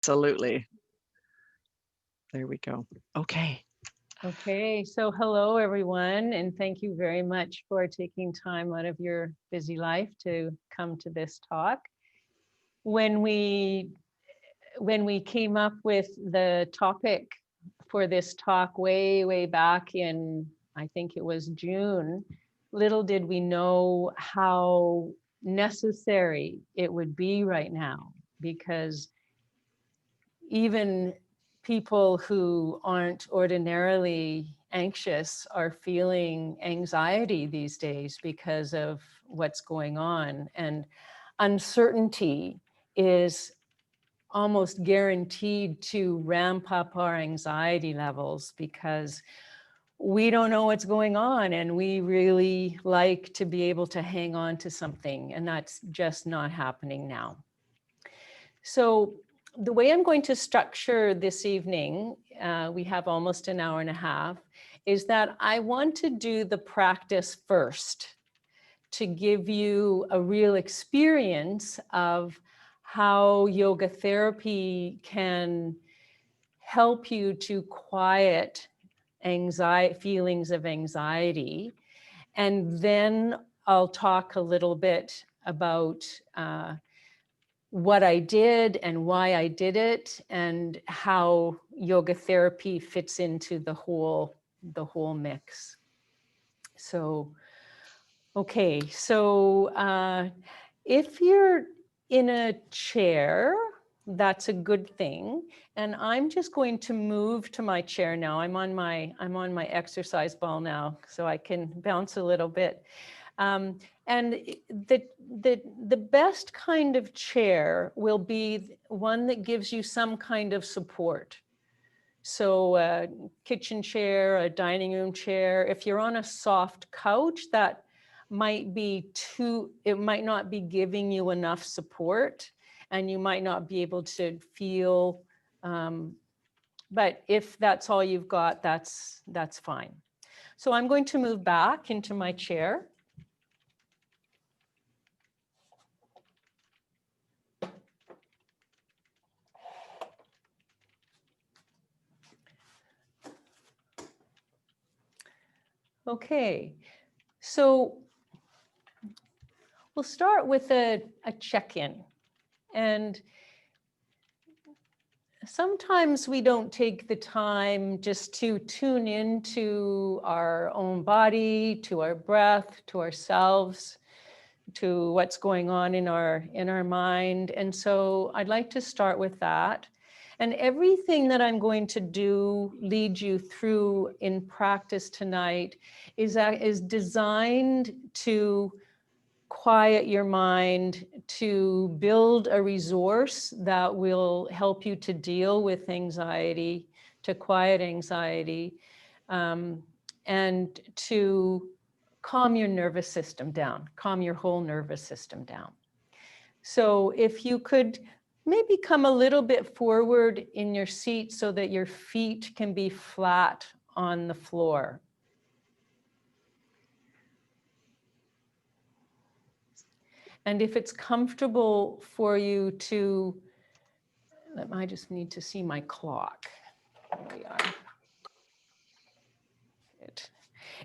Absolutely. There we go. Okay. Okay, so hello everyone, and thank you very much for taking time out of your busy life to come to this talk. When we came up with the topic for this talk way back in, I think it was June, little did we know how necessary it would be right now, because even people who aren't ordinarily anxious are feeling anxiety these days because of what's going on. And uncertainty is almost guaranteed to ramp up our anxiety levels, because we don't know what's going on and we really like to be able to hang on to something, and that's just not happening now. So the way I'm going to structure this evening, we have almost an hour and a half, is that I want to do the practice first to give you a real experience of how yoga therapy can help you to quiet feelings of anxiety. And then I'll talk a little bit about what I did and why I did it, and how yoga therapy fits into the whole mix. So, okay, so if you're in a chair, that's a good thing. And I'm just going to move to my chair now. I'm on my exercise ball now, so I can bounce a little bit. And the best kind of chair will be one that gives you some kind of support. So a kitchen chair, a dining room chair. If you're on a soft couch, that might be it might not be giving you enough support, and you might not be able to feel, but if that's all you've got, that's fine. So I'm going to move back into my chair. Okay, so we'll start with a check-in. And sometimes we don't take the time just to tune into our own body, to our breath, to ourselves, to what's going on in our mind. And so I'd like to start with that. And everything that I'm going to lead you through in practice tonight is designed to quiet your mind, to build a resource that will help you to deal with anxiety, to quiet anxiety, and to calm your nervous system down, calm your whole nervous system down. So if you could maybe come a little bit forward in your seat so that your feet can be flat on the floor. And if it's comfortable for you to, I just need to see my clock. There we are.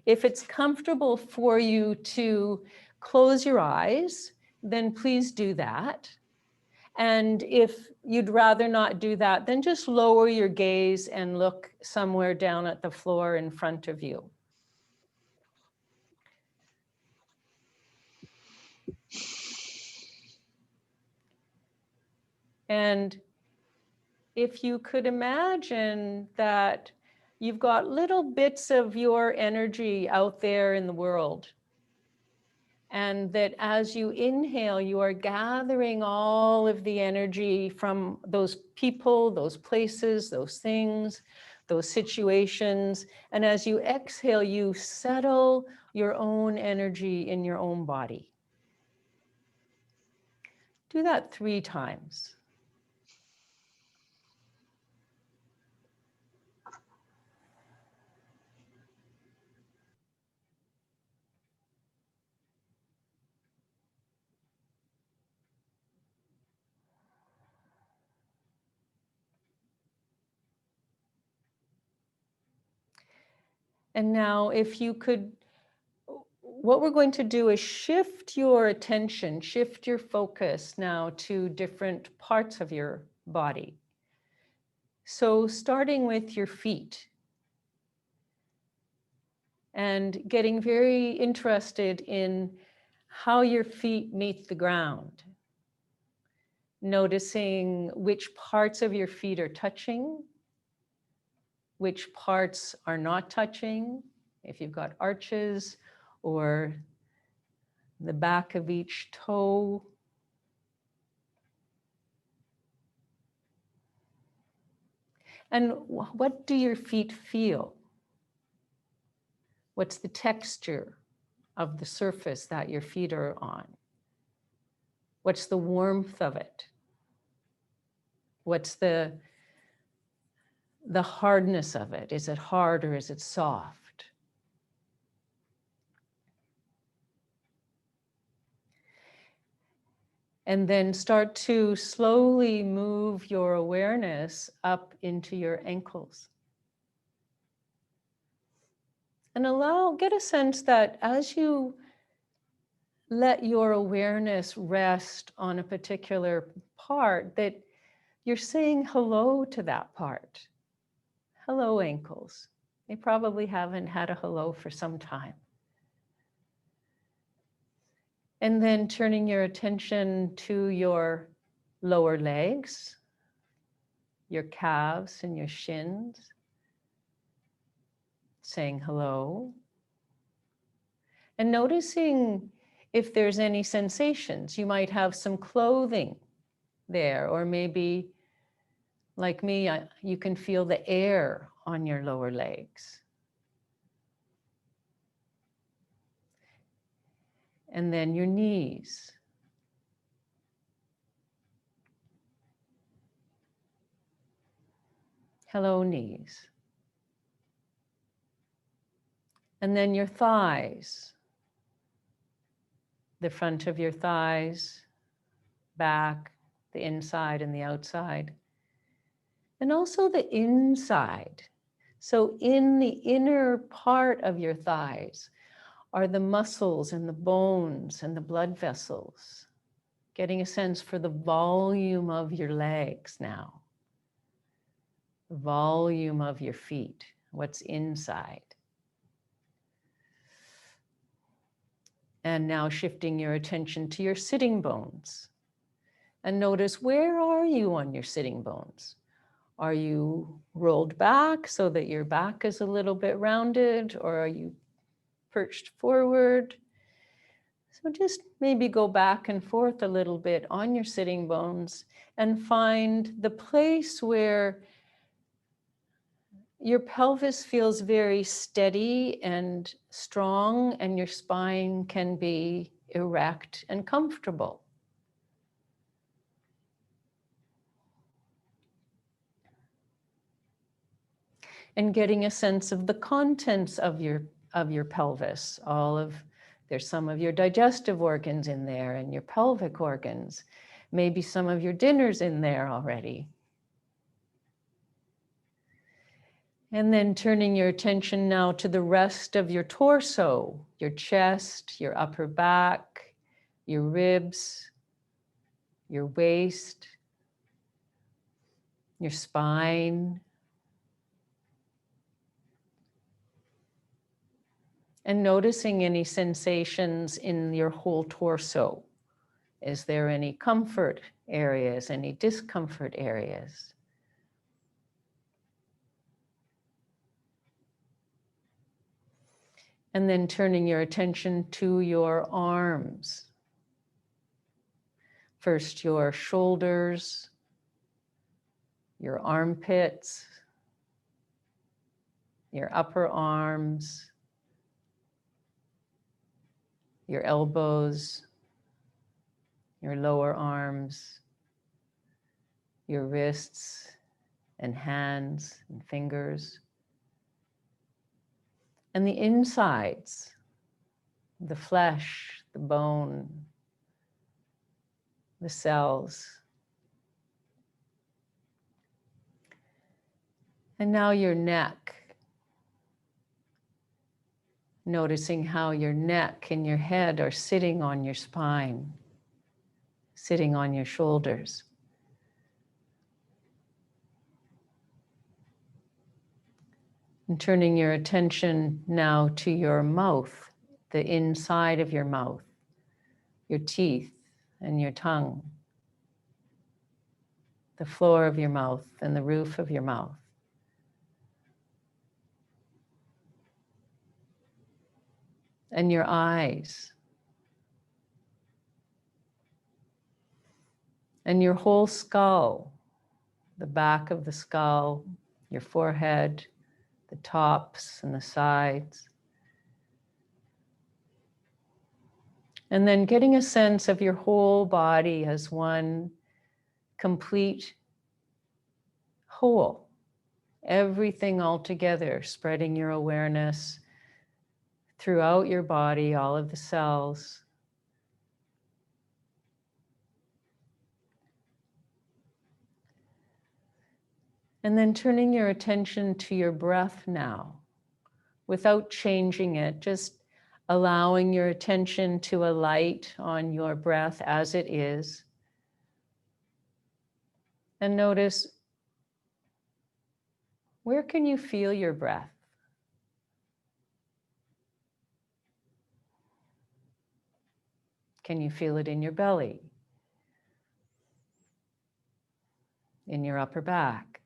If it's comfortable for you to close your eyes, then please do that. And if you'd rather not do that, then just lower your gaze and look somewhere down at the floor in front of you. And if you could imagine that you've got little bits of your energy out there in the world, and that as you inhale, you are gathering all of the energy from those people, those places, those things, those situations. And as you exhale, you settle your own energy in your own body. Do that 3 times. And now if you could, what we're going to do is shift your attention, shift your focus now to different parts of your body. So starting with your feet and getting very interested in how your feet meet the ground. Noticing which parts of your feet are touching, which parts are not touching, if you've got arches or the back of each toe. And what do your feet feel? What's the texture of the surface that your feet are on? What's the warmth of it? What's the hardness of it? Is it hard or is it soft? And then start to slowly move your awareness up into your ankles. And get a sense that as you let your awareness rest on a particular part, that you're saying hello to that part. Hello, ankles. They probably haven't had a hello for some time. And then turning your attention to your lower legs, your calves and your shins, saying hello. And noticing if there's any sensations. You might have some clothing there, or maybe, like me, you can feel the air on your lower legs. And then your knees. Hello, knees. And then your thighs. The front of your thighs, back, the inside and the outside. And also the inside. So in the inner part of your thighs are the muscles and the bones and the blood vessels. Getting a sense for the volume of your legs now. The volume of your feet, what's inside. And now shifting your attention to your sitting bones. And notice, where are you on your sitting bones? Are you rolled back so that your back is a little bit rounded, or are you perched forward? So just maybe go back and forth a little bit on your sitting bones and find the place where your pelvis feels very steady and strong, and your spine can be erect and comfortable. And getting a sense of the contents of your pelvis. There's some of your digestive organs in there and your pelvic organs. Maybe some of your dinner's in there already. And then turning your attention now to the rest of your torso, your chest, your upper back, your ribs, your waist, your spine. And noticing any sensations in your whole torso. Is there any comfort areas, any discomfort areas? And then turning your attention to your arms. First, your shoulders, your armpits, your upper arms, your elbows, your lower arms, your wrists and hands and fingers, and the insides, the flesh, the bone, the cells. And now your neck, Noticing how your neck and your head are sitting on your spine, sitting on your shoulders. And turning your attention now to your mouth, the inside of your mouth, your teeth and your tongue, the floor of your mouth and the roof of your mouth. And your eyes. And your whole skull, the back of the skull, your forehead, the tops and the sides. And then getting a sense of your whole body as one complete whole. Everything all together, spreading your awareness throughout your body, all of the cells. And then turning your attention to your breath now, without changing it, just allowing your attention to alight on your breath as it is. And notice, where can you feel your breath? Can you feel it in your belly? In your upper back?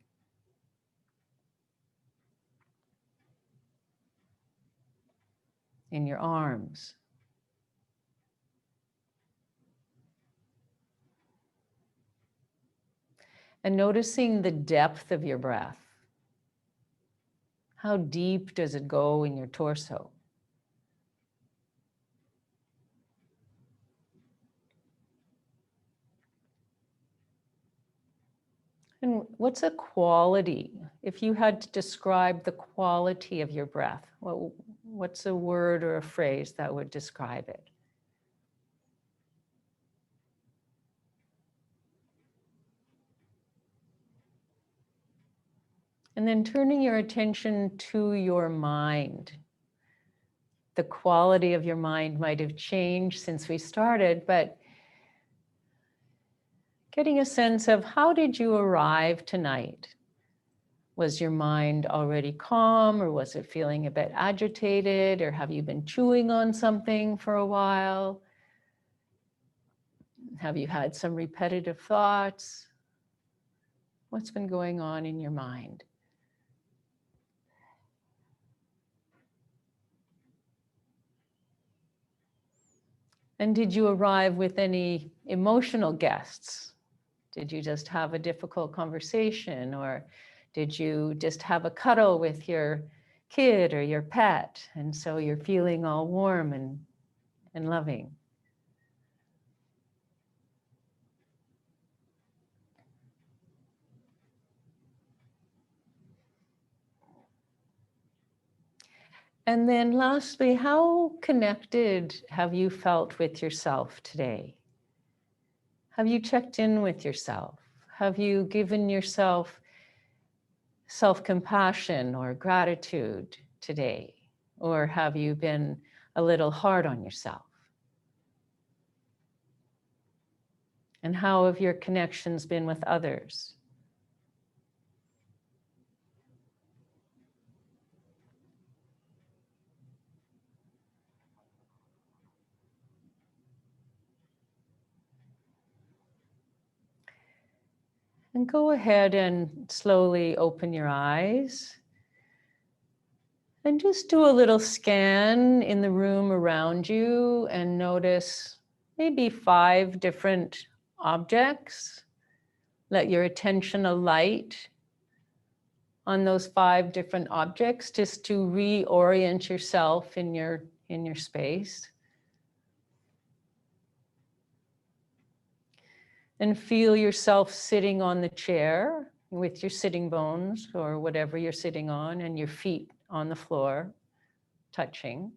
In your arms? And noticing the depth of your breath. How deep does it go in your torso? And what's a quality? If you had to describe the quality of your breath, what's a word or a phrase that would describe it? And then turning your attention to your mind. The quality of your mind might have changed since we started, but getting a sense of, how did you arrive tonight? Was your mind already calm, or was it feeling a bit agitated, or have you been chewing on something for a while? Have you had some repetitive thoughts? What's been going on in your mind? And did you arrive with any emotional guests? Did you just have a difficult conversation, or did you just have a cuddle with your kid or your pet, and so you're feeling all warm and loving? And then lastly, how connected have you felt with yourself today? Have you checked in with yourself? Have you given yourself self-compassion or gratitude today? Or have you been a little hard on yourself? And how have your connections been with others? And go ahead and slowly open your eyes. And just do a little scan in the room around you and notice maybe 5 different objects. Let your attention alight on those 5 different objects, just to reorient yourself in your space. And feel yourself sitting on the chair with your sitting bones or whatever you're sitting on, and your feet on the floor, touching.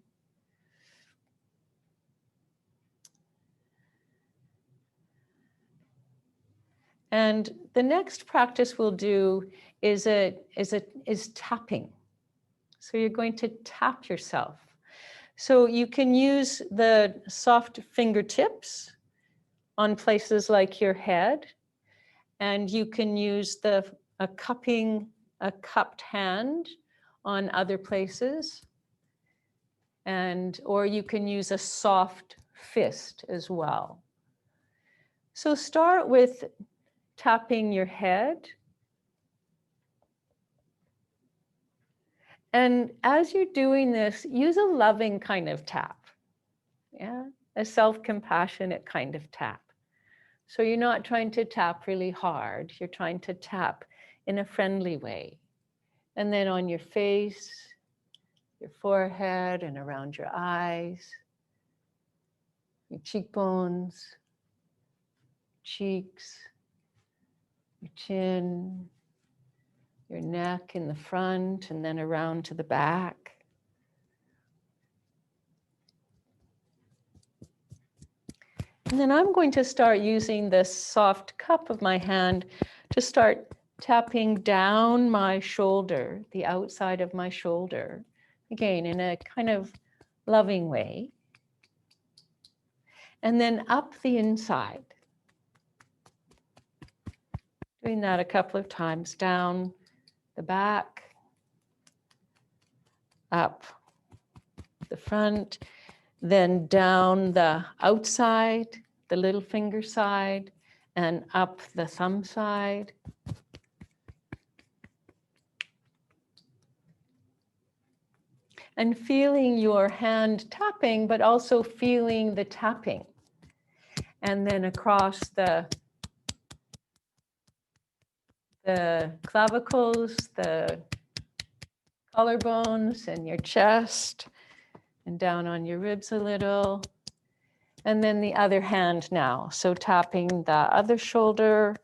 And the next practice we'll do is tapping. So you're going to tap yourself. So you can use the soft fingertips on places like your head, and you can use a cupped hand on other places, or you can use a soft fist as well. So start with tapping your head. And as you're doing this, use a loving kind of tap, yeah, a self-compassionate kind of tap. So you're not trying to tap really hard, you're trying to tap in a friendly way. And then on your face, your forehead, and around your eyes, your cheekbones, cheeks, your chin, your neck in the front, and then around to the back. And then I'm going to start using this soft cup of my hand to start tapping down my shoulder, the outside of my shoulder, again, in a kind of loving way. And then up the inside. Doing that a couple of times, down the back, up the front, then down the outside, the little finger side, and up the thumb side. And feeling your hand tapping, but also feeling the tapping. And then across the clavicles, the collarbones, and your chest, and down on your ribs a little. And then the other hand now. So tapping the other shoulder.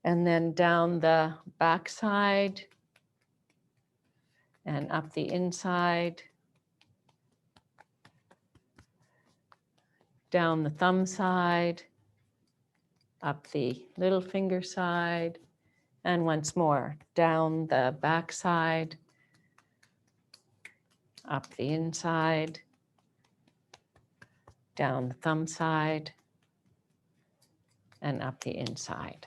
And then down the back side. And up the inside. Down the thumb side. Up the little finger side. And once more, down the back side. Up the inside, down the thumb side, and up the inside.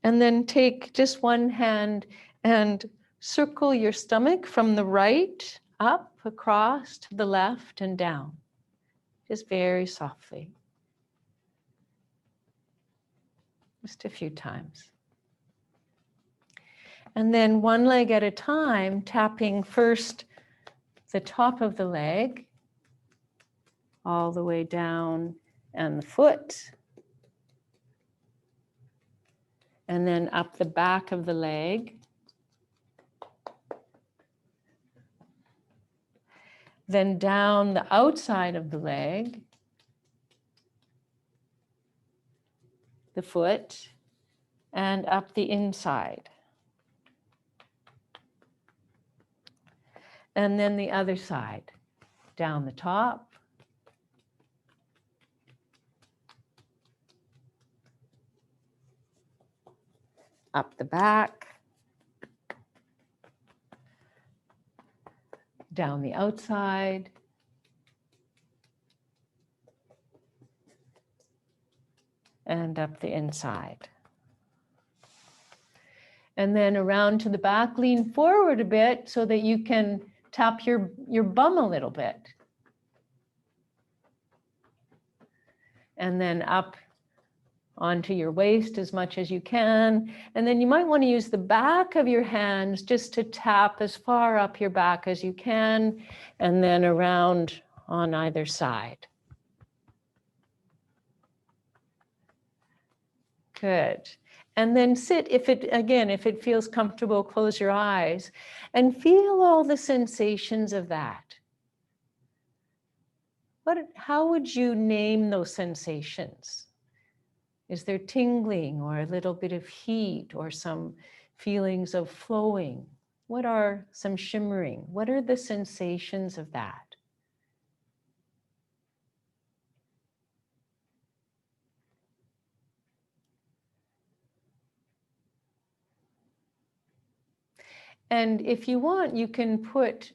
And then take just one hand and circle your stomach from the right up, across to the left and down, just very softly. Just a few times. And then one leg at a time, tapping first the top of the leg, all the way down, and the foot. And then up the back of the leg. Then down the outside of the leg, the foot, and up the inside. And then the other side, down the top, up the back, down the outside, and up the inside. And then around to the back, lean forward a bit so that you can tap your bum a little bit. And then up onto your waist as much as you can. And then you might want to use the back of your hands just to tap as far up your back as you can, and then around on either side. Good. And then sit, if it feels comfortable, close your eyes and feel all the sensations of that. How would you name those sensations? Is there tingling or a little bit of heat or some feelings of flowing? What are some shimmering? What are the sensations of that? And if you want, you can put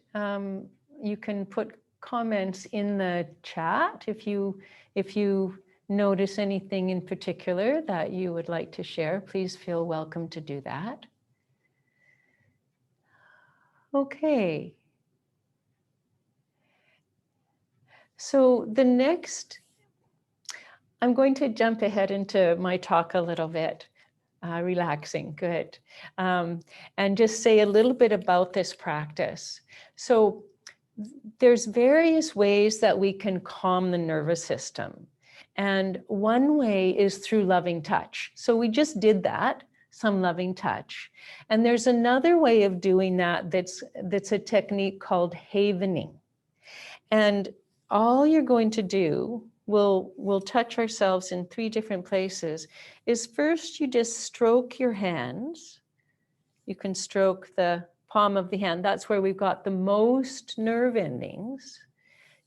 comments in the chat if you notice anything in particular that you would like to share. Please feel welcome to do that. Okay. So the next, I'm going to jump ahead into my talk a little bit. Relaxing, good. And just say a little bit about this practice. So there's various ways that we can calm the nervous system. And one way is through loving touch. So we just did that, some loving touch. And there's another way of doing that that's a technique called havening. And all you're going to do, we'll touch ourselves in 3 different places, is first you just stroke your hands. You can stroke the palm of the hand. That's where we've got the most nerve endings.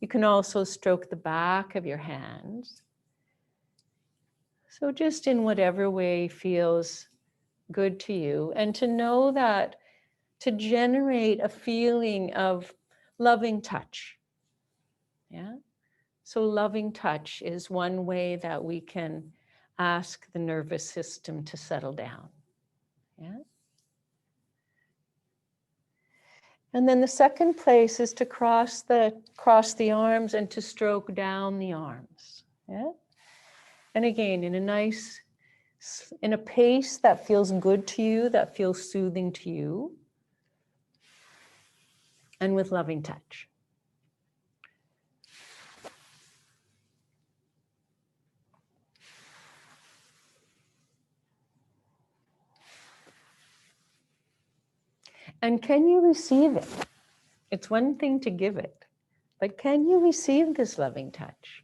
You can also stroke the back of your hands. So just in whatever way feels good to you, and to know that to generate a feeling of loving touch. Yeah. So loving touch is one way that we can ask the nervous system to settle down. Yeah. And then the second place is to cross the arms and to stroke down the arms. Yeah. And again, in a pace that feels good to you, that feels soothing to you, and with loving touch. And can you receive it? It's one thing to give it, but can you receive this loving touch?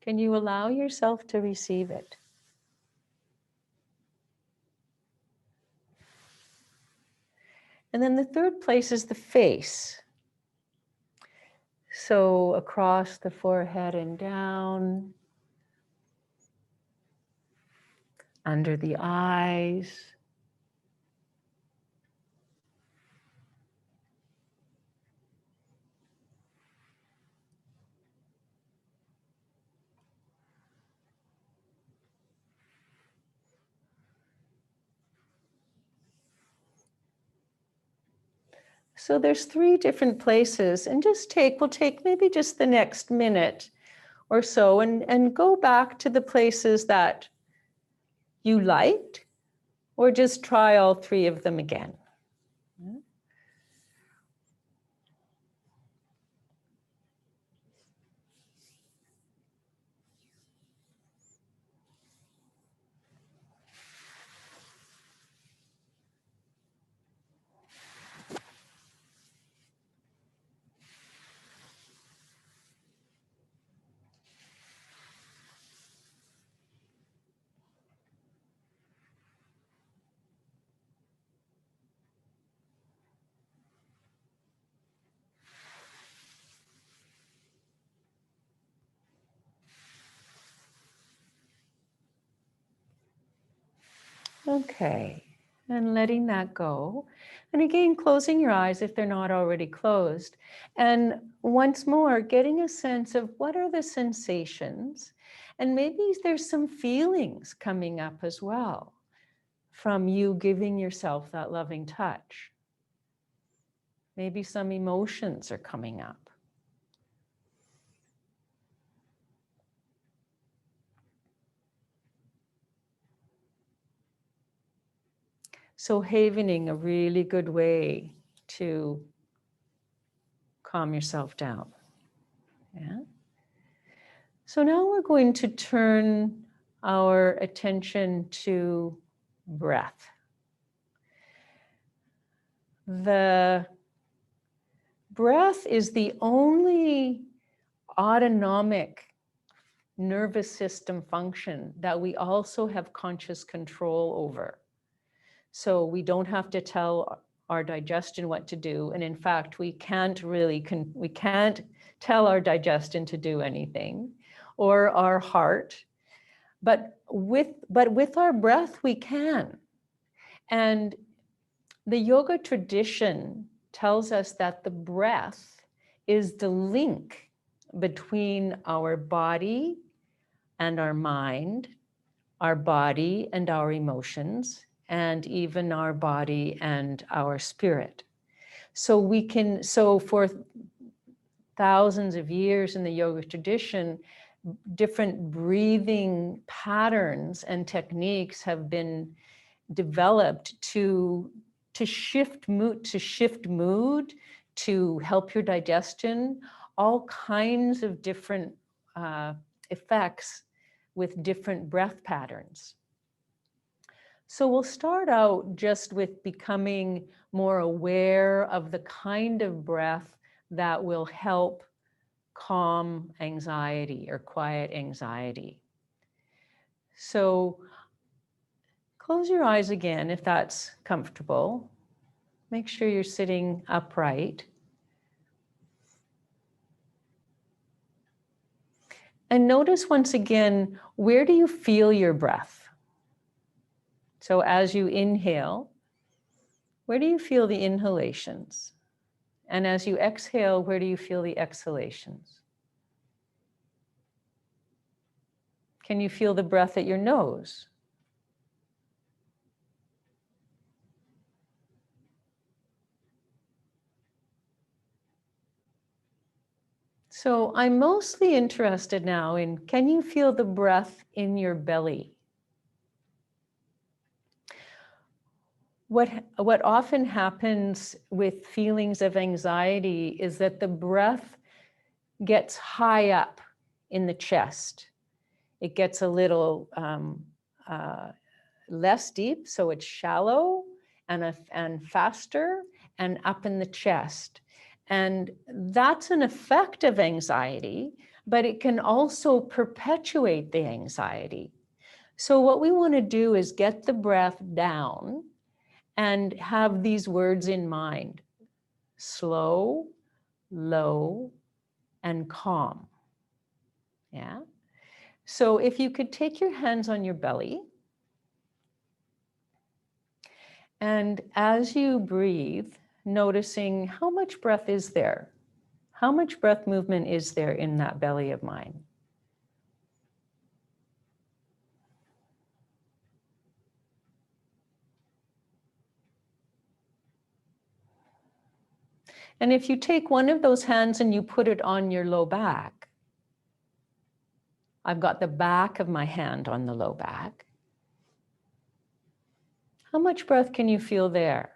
Can you allow yourself to receive it? And then the third place is the face. So across the forehead and down, under the eyes. So there's 3 different places, and we'll take maybe just the next minute or so and go back to the places that you liked, or just try all 3 of them again. Okay, and letting that go. And again, closing your eyes if they're not already closed. And once more, getting a sense of what are the sensations, and maybe there's some feelings coming up as well from you giving yourself that loving touch. Maybe some emotions are coming up. So havening, a really good way to calm yourself down. Yeah. So now we're going to turn our attention to breath. The breath is the only autonomic nervous system function that we also have conscious control over. So we don't have to tell our digestion what to do. And in fact, we can't tell our digestion to do anything, or our heart. But with our breath, we can. And The yoga tradition tells us that the breath is the link between our body and our mind, our body and our emotions, and even our body and our spirit. So for thousands of years in the yoga tradition, different breathing patterns and techniques have been developed to shift mood, to help your digestion, all kinds of different effects with different breath patterns. So we'll start out just with becoming more aware of the kind of breath that will help calm anxiety or quiet anxiety. So close your eyes again if that's comfortable. Make sure you're sitting upright. And notice once again, where do you feel your breath? So as you inhale, where do you feel the inhalations? And as you exhale, where do you feel the exhalations? Can you feel the breath at your nose? So I'm mostly interested now in, can you feel the breath in your belly? What often happens with feelings of anxiety is that the breath gets high up in the chest. It gets a little less deep, so it's shallow and faster and up in the chest. And that's an effect of anxiety, but it can also perpetuate the anxiety. So what we want to do is get the breath down and have these words in mind: slow, low, and calm. Yeah. So if you could take your hands on your belly, and as you breathe, noticing how much breath is there? How much breath movement is there in that belly of mine? And if you take one of those hands and you put it on your low back, I've got the back of my hand on the low back. How much breath can you feel there?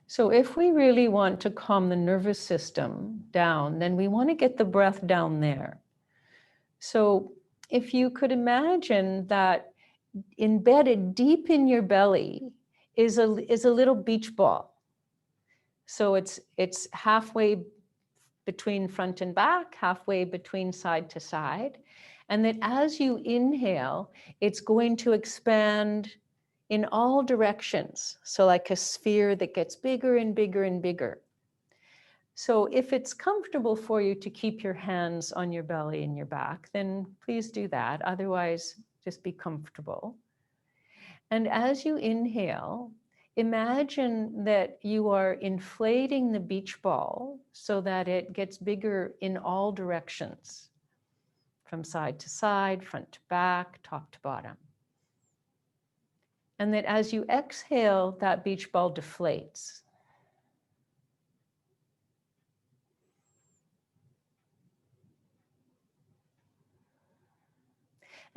So if we really want to calm the nervous system down, then we want to get the breath down there. So if you could imagine that embedded deep in your belly is a little beach ball. So it's halfway between front and back, halfway between side to side. And that as you inhale, it's going to expand in all directions. So like a sphere that gets bigger and bigger and bigger. So if it's comfortable for you to keep your hands on your belly and your back, then please do that. Otherwise, just be comfortable. And as you inhale, imagine that you are inflating the beach ball so that it gets bigger in all directions, from side to side, front to back, top to bottom. And that as you exhale, that beach ball deflates.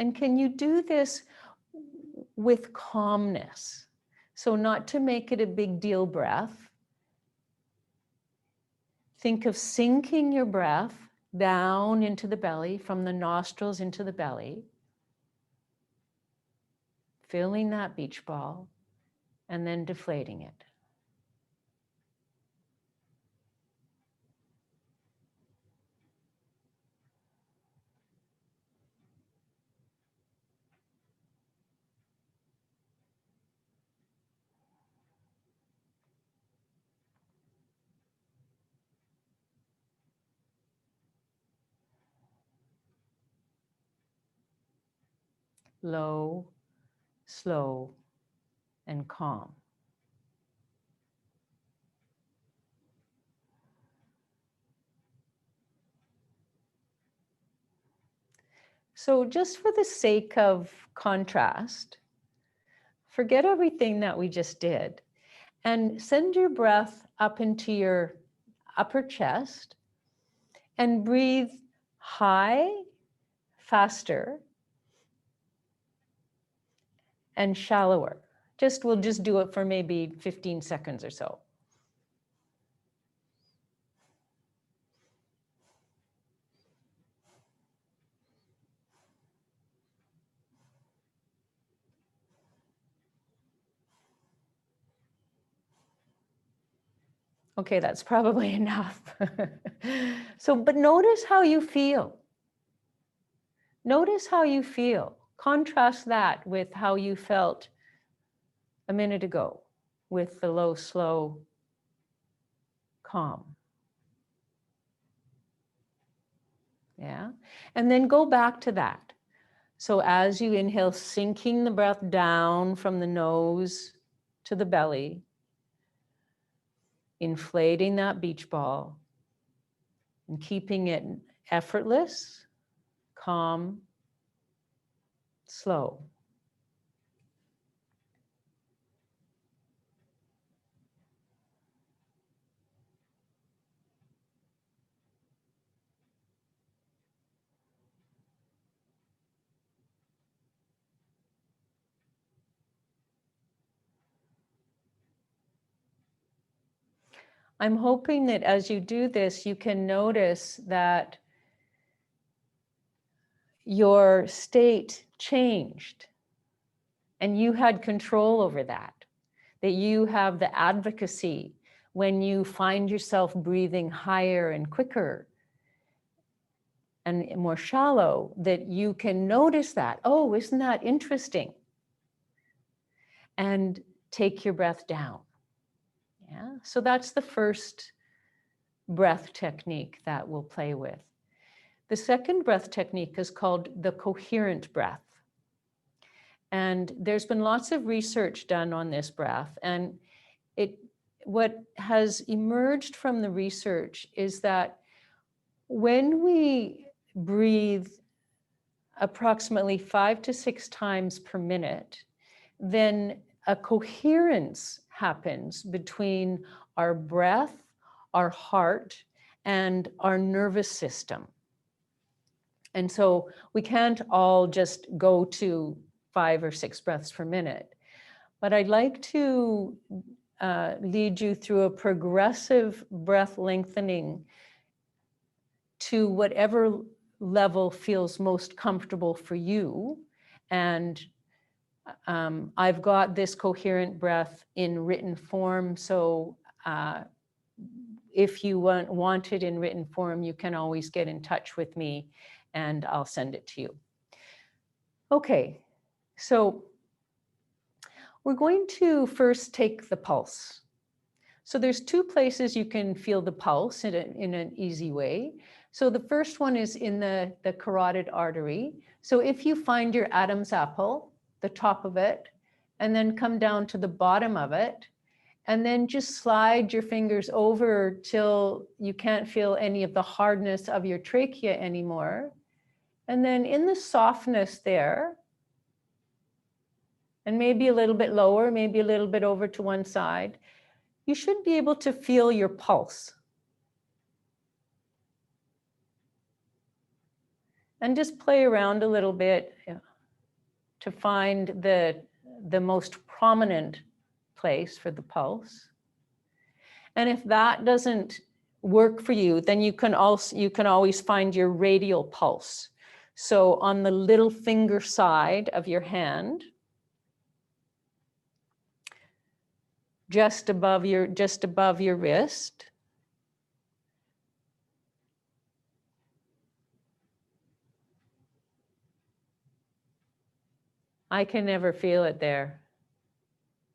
And can you do this with calmness? So not to make it a big deal breath. Think of sinking your breath down into the belly, from the nostrils into the belly, filling that beach ball, and then deflating it. low, slow, and calm. So just for the sake of contrast, forget everything that we just did and send your breath up into your upper chest and breathe high, faster, and shallower. We'll just do it for maybe 15 seconds or so. Okay, that's probably enough. But notice how you feel. Notice how you feel. Contrast that with how you felt a minute ago with the low, slow, calm. Yeah. And then go back to that. So as you inhale, sinking the breath down from the nose to the belly, inflating that beach ball and keeping it effortless, calm, slow. I'm hoping that as you do this, you can notice that your state changed and you had control over that you have the advocacy when you find yourself breathing higher and quicker and more shallow, that you can notice that, oh, isn't that interesting? And take your breath down. Yeah, so that's the first breath technique that we'll play with. The second breath technique is called the coherent breath. And there's been lots of research done on this breath. And what has emerged from the research is that when we breathe approximately 5 to 6 times per minute, then a coherence happens between our breath, our heart, and our nervous system. And so we can't all just go to 5 or 6 breaths per minute. But I'd like to lead you through a progressive breath lengthening to whatever level feels most comfortable for you. And I've got this coherent breath in written form. So if you want it in written form, you can always get in touch with me and I'll send it to you. Okay, so we're going to first take the pulse. So there's 2 places you can feel the pulse in an easy way. So the first one is in the carotid artery. So if you find your Adam's apple, the top of it, and then come down to the bottom of it, and then just slide your fingers over till you can't feel any of the hardness of your trachea anymore. And then in the softness there, and maybe a little bit lower, maybe a little bit over to one side, you should be able to feel your pulse. And just play around a little bit to find the most prominent place for the pulse. And if that doesn't work for you, then you can always find your radial pulse. So on the little finger side of your hand, just above your wrist. I can never feel it there,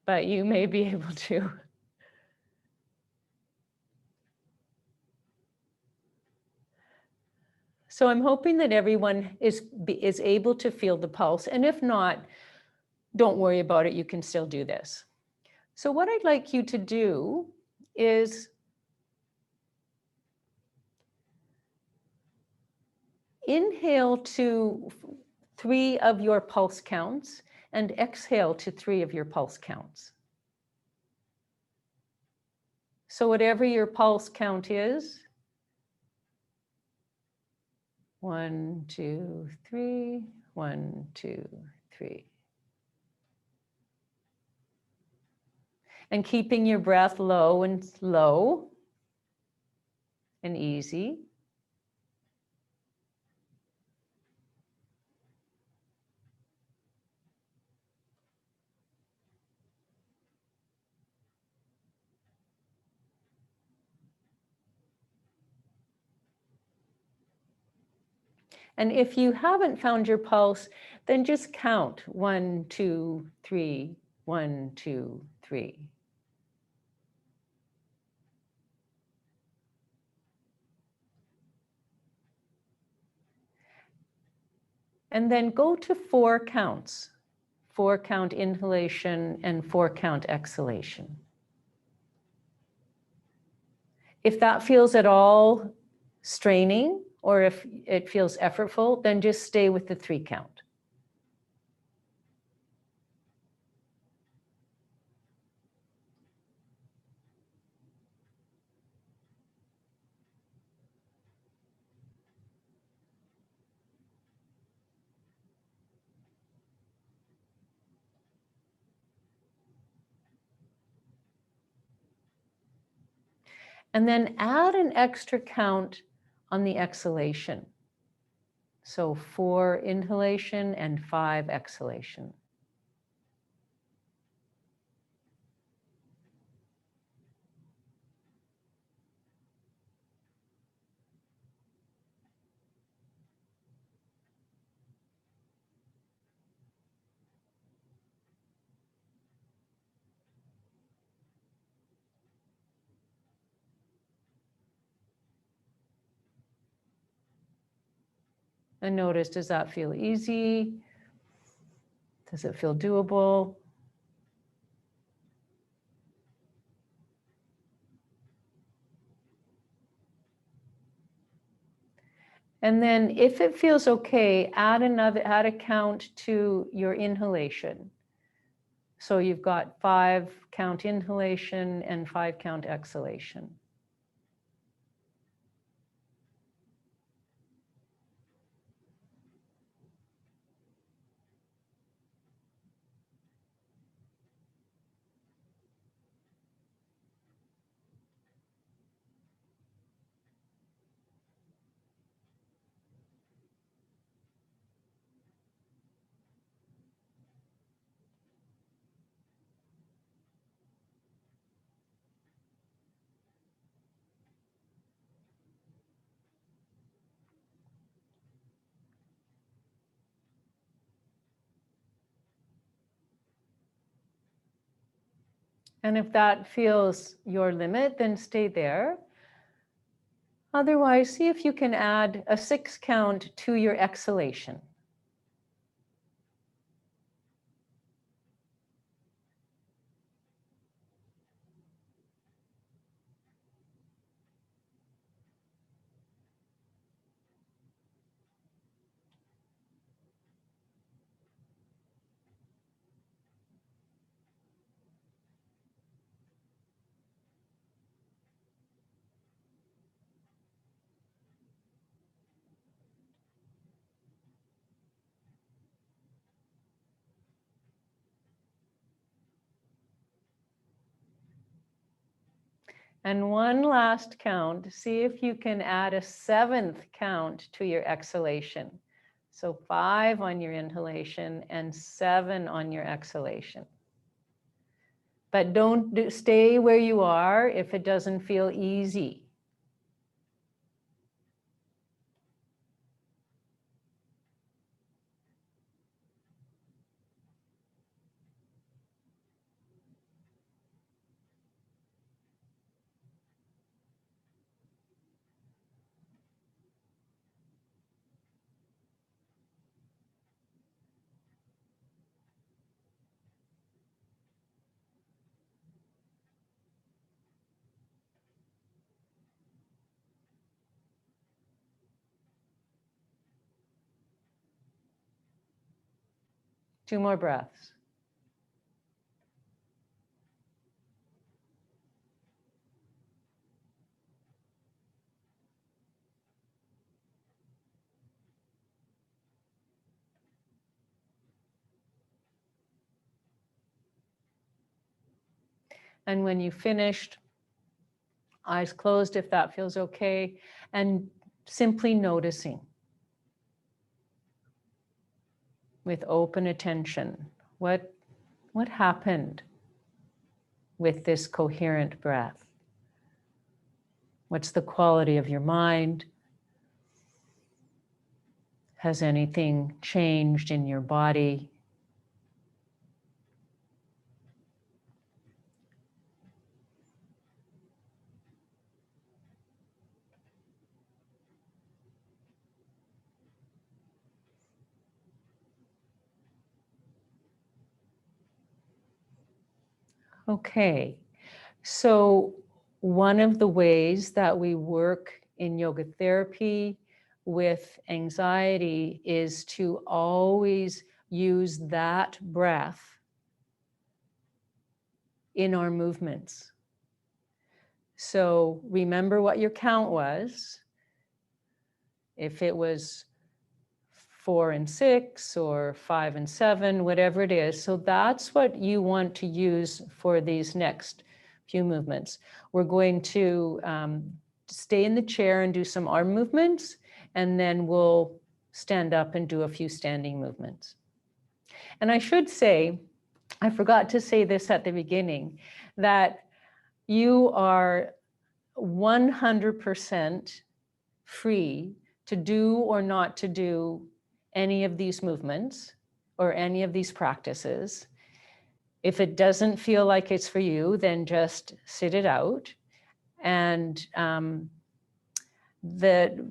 but you may be able to. So I'm hoping that everyone is able to feel the pulse. And if not, don't worry about it. You can still do this. So what I'd like you to do is inhale to 3 of your pulse counts and exhale to 3 of your pulse counts. So whatever your pulse count is, 1, 2, 3, 1, 2, 3. And keeping your breath low and slow and easy. And if you haven't found your pulse, then just count 1, 2, 3, 1, 2, 3. And then go to 4 counts, 4 count inhalation and 4 count exhalation. If that feels at all straining, or if it feels effortful, then just stay with the 3 count. And then add an extra count on the exhalation. So 4 inhalation and 5 exhalation. And notice, does that feel easy? Does it feel doable? And then if it feels okay, add a count to your inhalation. So you've got 5 count inhalation and 5 count exhalation. And if that feels your limit, then stay there. Otherwise, see if you can add a 6 count to your exhalation. And one last count, see if you can add a 7th count to your exhalation. So 5 on your inhalation and 7 on your exhalation. But don't stay where you are if it doesn't feel easy. 2 more breaths. And when you finished, eyes closed if that feels okay, and simply noticing with open attention what happened with this coherent breath. What's the quality of your mind? Has anything changed in your body? Okay, so one of the ways that we work in yoga therapy with anxiety is to always use that breath in our movements. So remember what your count was. If it was 4 and 6 or 5 and 7, whatever it is. So that's what you want to use for these next few movements. We're going to stay in the chair and do some arm movements, and then we'll stand up and do a few standing movements. And I should say, I forgot to say this at the beginning, that you are 100% free to do or not to do any of these movements or any of these practices. If it doesn't feel like it's for you, then just sit it out. And the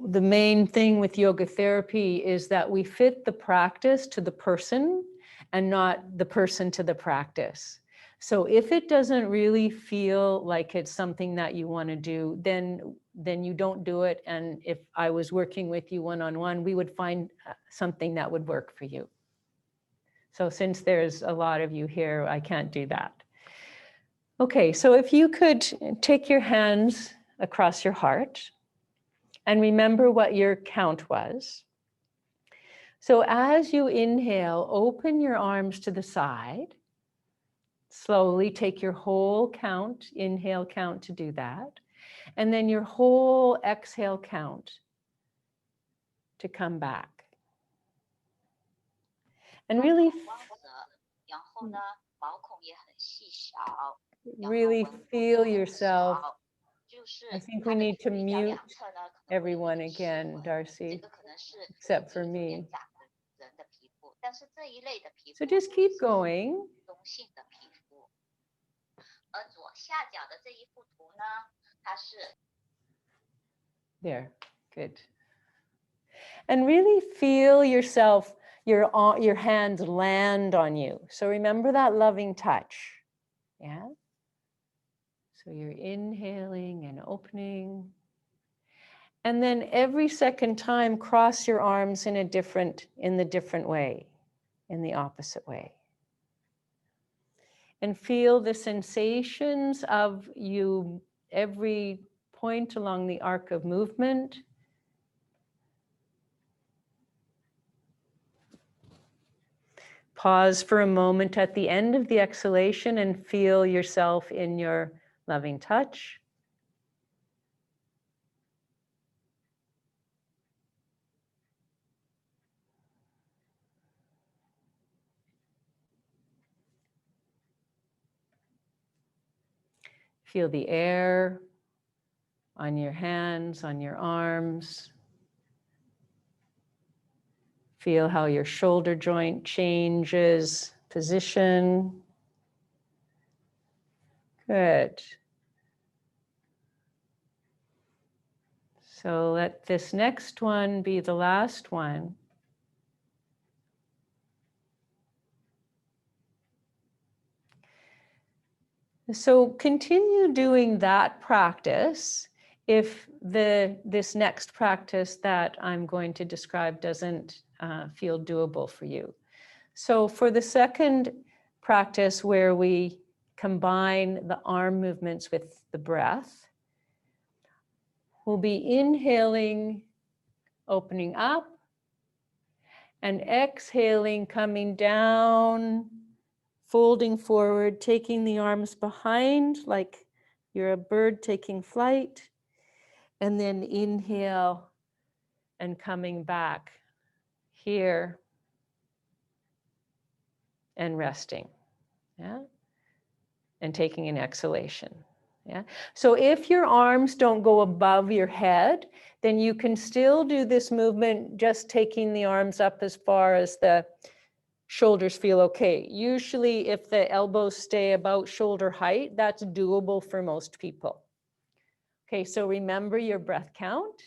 main thing with yoga therapy is that we fit the practice to the person and not the person to the practice. So if it doesn't really feel like it's something that you want to do, then you don't do it. And if I was working with you one-on-one, we would find something that would work for you. So since there's a lot of you here, I can't do that. Okay, so if you could take your hands across your heart and remember what your count was. So as you inhale, open your arms to the side. Slowly take your whole count, inhale count to do that. And then your whole exhale count to come back. And really feel yourself. I think we need to mute everyone again, Darcy, except for me. So just keep going. There, good. And really feel yourself, your hands land on you. So remember that loving touch, yeah? So you're inhaling and opening. And then every second time, cross your arms in the different way, in the opposite way. And feel the sensations of you every point along the arc of movement. Pause for a moment at the end of the exhalation and feel yourself in your loving touch. Feel the air on your hands, on your arms. Feel how your shoulder joint changes position. Good. So let this next one be the last one. So continue doing that practice if this next practice that I'm going to describe doesn't feel doable for you. So for the second practice where we combine the arm movements with the breath, we'll be inhaling, opening up, and exhaling, coming down, folding forward, taking the arms behind like you're a bird taking flight, and then inhale and coming back here and resting, yeah, and taking an exhalation. Yeah. So if your arms don't go above your head, then you can still do this movement, just taking the arms up as far as the shoulders feel okay. Usually if the elbows stay about shoulder height, that's doable for most people. Okay, so remember your breath count.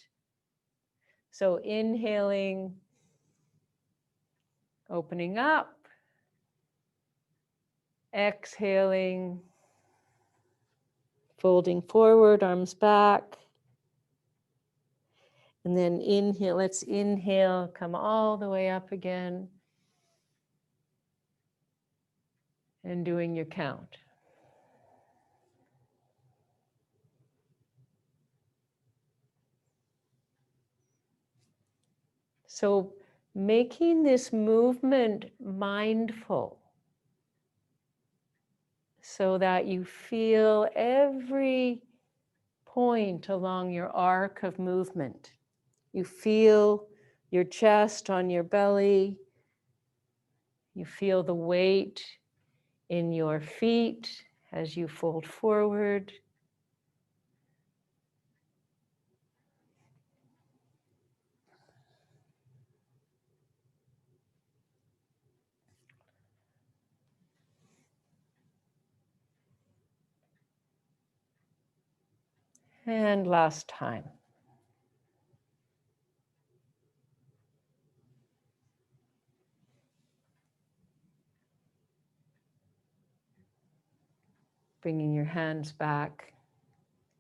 So inhaling, opening up, exhaling, folding forward, arms back. And then inhale, let's inhale, come all the way up again. And doing your count. So making this movement mindful so that you feel every point along your arc of movement. You feel your chest on your belly. You feel the weight in your feet as you fold forward. And last time. Bringing your hands back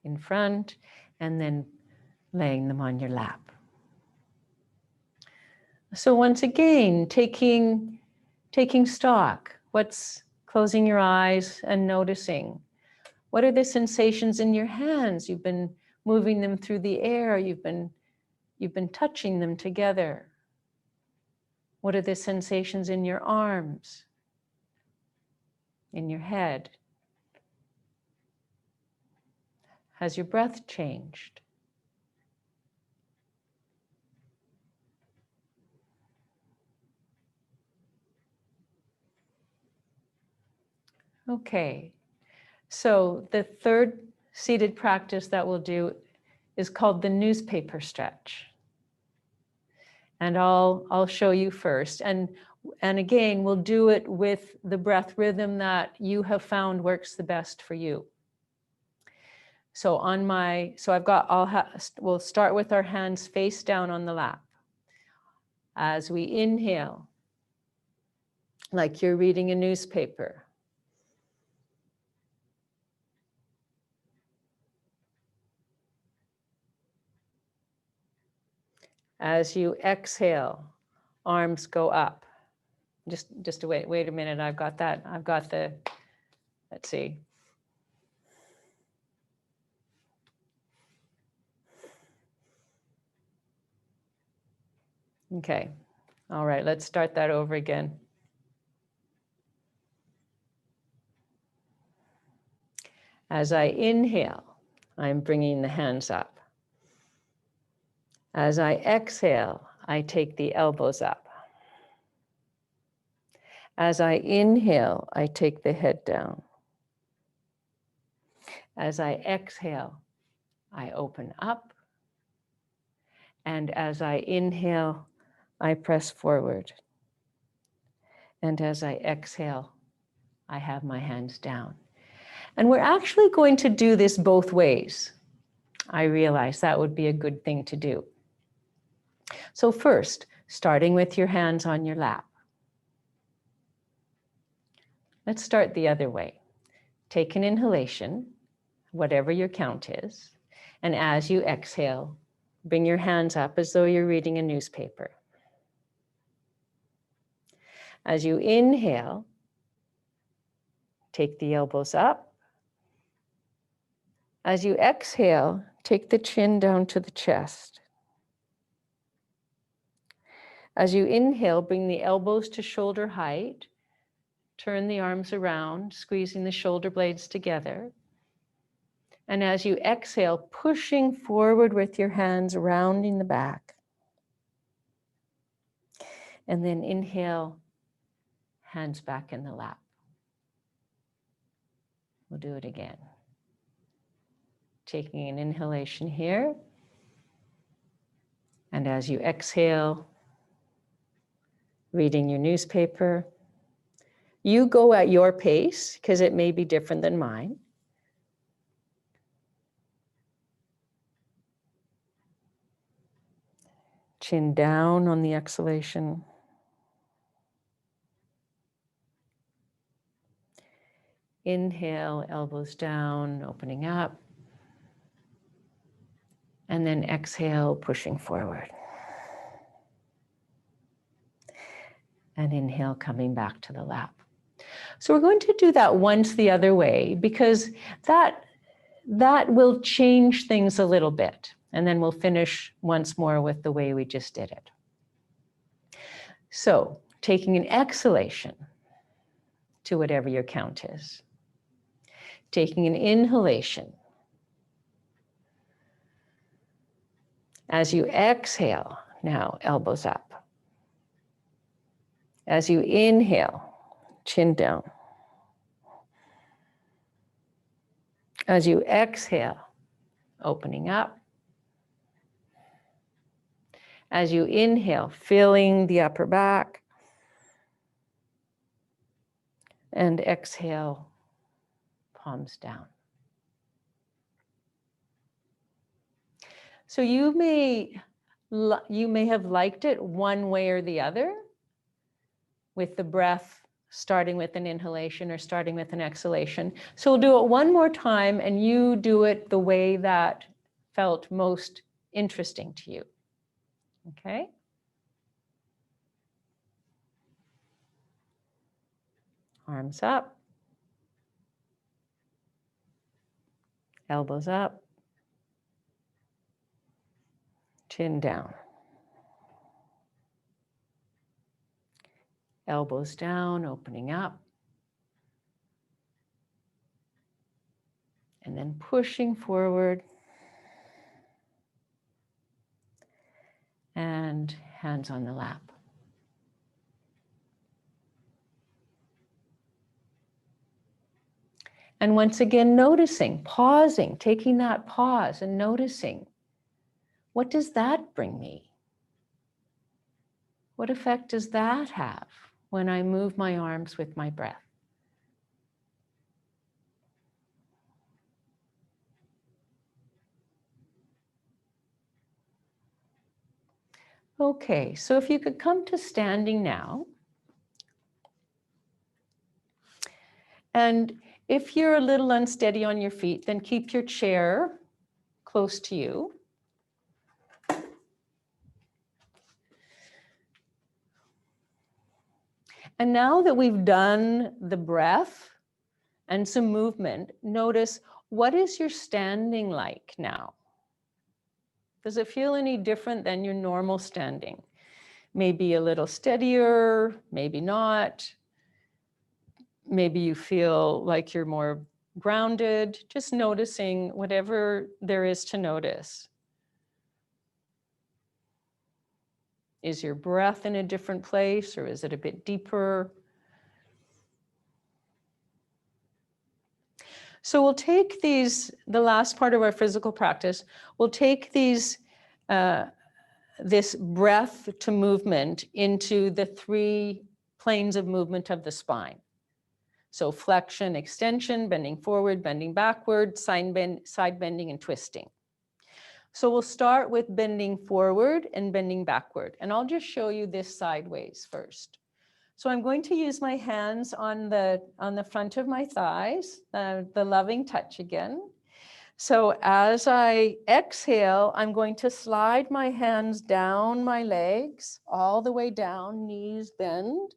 in front and then laying them on your lap. So once again, taking stock. What's closing your eyes and noticing? What are the sensations in your hands? You've been moving them through the air. You've been touching them together. What are the sensations in your arms? In your head? Has your breath changed? Okay, so the third seated practice that we'll do is called the newspaper stretch. And I'll show you first. And again, we'll do it with the breath rhythm that you have found works the best for you. So we'll start with our hands face down on the lap. As we inhale, like you're reading a newspaper. As you exhale, arms go up. Just wait a minute, I've got the, let's see. Okay, all right, let's start that over again. As I inhale, I'm bringing the hands up. As I exhale, I take the elbows up. As I inhale, I take the head down. As I exhale, I open up. And as I inhale, I press forward. And as I exhale, I have my hands down. And we're actually going to do this both ways. I realize that would be a good thing to do. So first, starting with your hands on your lap. Let's start the other way. Take an inhalation, whatever your count is, And as you exhale, bring your hands up as though you're reading a newspaper. As you inhale, take the elbows up. As you exhale, take the chin down to the chest. As you inhale, bring the elbows to shoulder height. Turn the arms around, squeezing the shoulder blades together. And as you exhale, pushing forward with your hands, rounding the back. And then inhale, hands back in the lap. We'll do it again. Taking an inhalation here. And as you exhale, reading your newspaper. You go at your pace because it may be different than mine. Chin down on the exhalation. Inhale, elbows down, opening up. And then exhale, pushing forward. And inhale, coming back to the lap. So we're going to do that once the other way because that will change things a little bit. And then we'll finish once more with the way we just did it. So taking an exhalation to whatever your count is. Taking an inhalation. As you exhale, now elbows up. As you inhale, chin down. As you exhale, opening up. As you inhale, filling the upper back. And exhale, palms down. So you may have liked it one way or the other, with the breath starting with an inhalation or starting with an exhalation. So we'll do it one more time and you do it the way that felt most interesting to you. Okay? Arms up. Elbows up. Chin down. Elbows down, opening up. And then pushing forward. And hands on the lap. And once again, noticing, pausing, taking that pause and noticing, what does that bring me? What effect does that have when I move my arms with my breath? Okay, so if you could come to standing now. And if you're a little unsteady on your feet, then keep your chair close to you. And now that we've done the breath and some movement, notice, what is your standing like now? Does it feel any different than your normal standing? Maybe a little steadier, maybe not. Maybe you feel like you're more grounded, just noticing whatever there is to notice. Is your breath in a different place or is it a bit deeper? So we'll take these, the last part of our physical practice, we'll take these, this breath to movement into the 3 planes of movement of the spine. So flexion, extension, bending forward, bending backward, side bending and twisting. So we'll start with bending forward and bending backward. And I'll just show you this sideways first. So I'm going to use my hands on the front of my thighs, the loving touch again. So as I exhale, I'm going to slide my hands down my legs, all the way down, knees bend.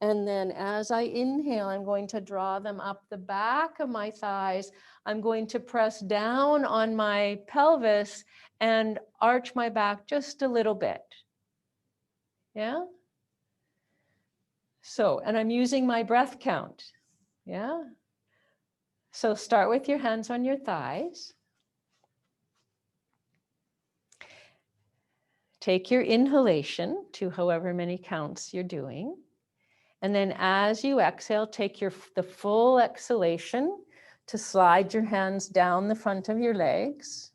And then as I inhale, I'm going to draw them up the back of my thighs. I'm going to press down on my pelvis and arch my back just a little bit. Yeah? So, and I'm using my breath count. Yeah? So start with your hands on your thighs. Take your inhalation to however many counts you're doing. And then as you exhale, take the full exhalation to slide your hands down the front of your legs.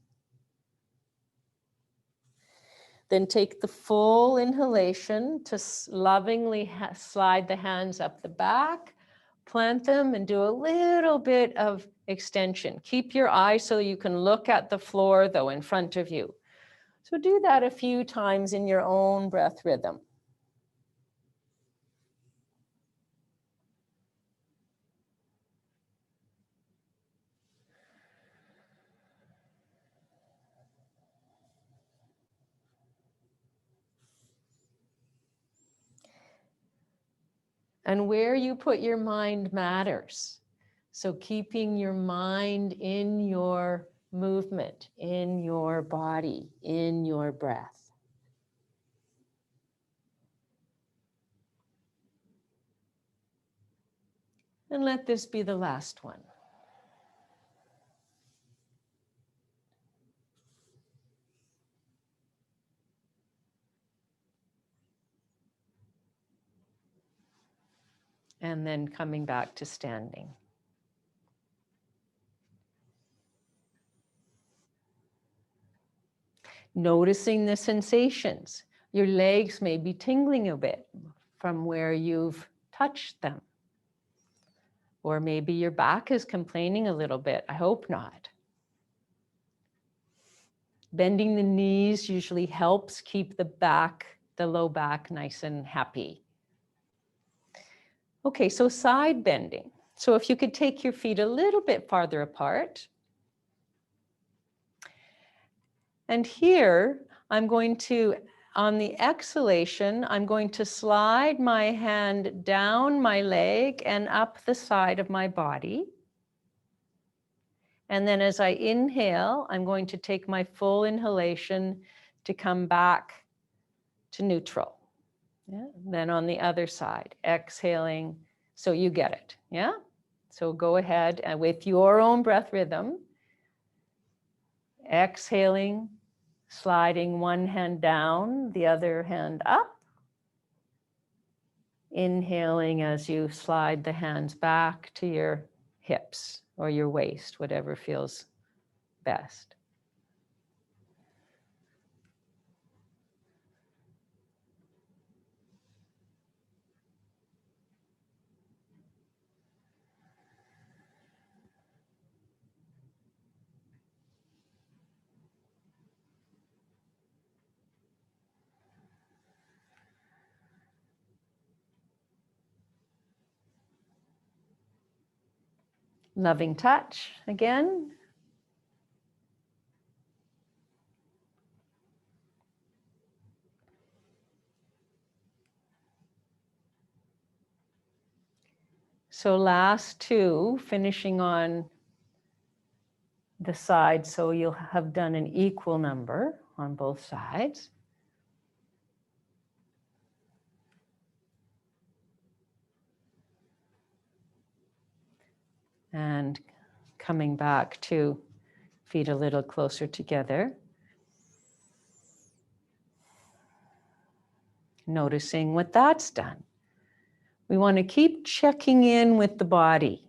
Then take the full inhalation to lovingly slide the hands up the back, plant them and do a little bit of extension. Keep your eyes so you can look at the floor though in front of you. So do that a few times in your own breath rhythm. And where you put your mind matters. So keeping your mind in your movement, in your body, in your breath. And let this be the last one. And then coming back to standing. Noticing the sensations. Your legs may be tingling a bit from where you've touched them. Or maybe your back is complaining a little bit. I hope not. Bending the knees usually helps keep the low back nice and happy. Okay, so side bending. So if you could take your feet a little bit farther apart. And here, I'm going to, on the exhalation, I'm going to slide my hand down my leg and up the side of my body. And then as I inhale, I'm going to take my full inhalation to come back to neutral. Yeah. Then on the other side, exhaling. So you get it. Yeah. So go ahead and with your own breath rhythm, exhaling, sliding one hand down, the other hand up. Inhaling as you slide the hands back to your hips or your waist, whatever feels best. Loving touch again. So last two, finishing on the side, so you'll have done an equal number on both sides. And coming back to feet a little closer together. Noticing what that's done. We want to keep checking in with the body.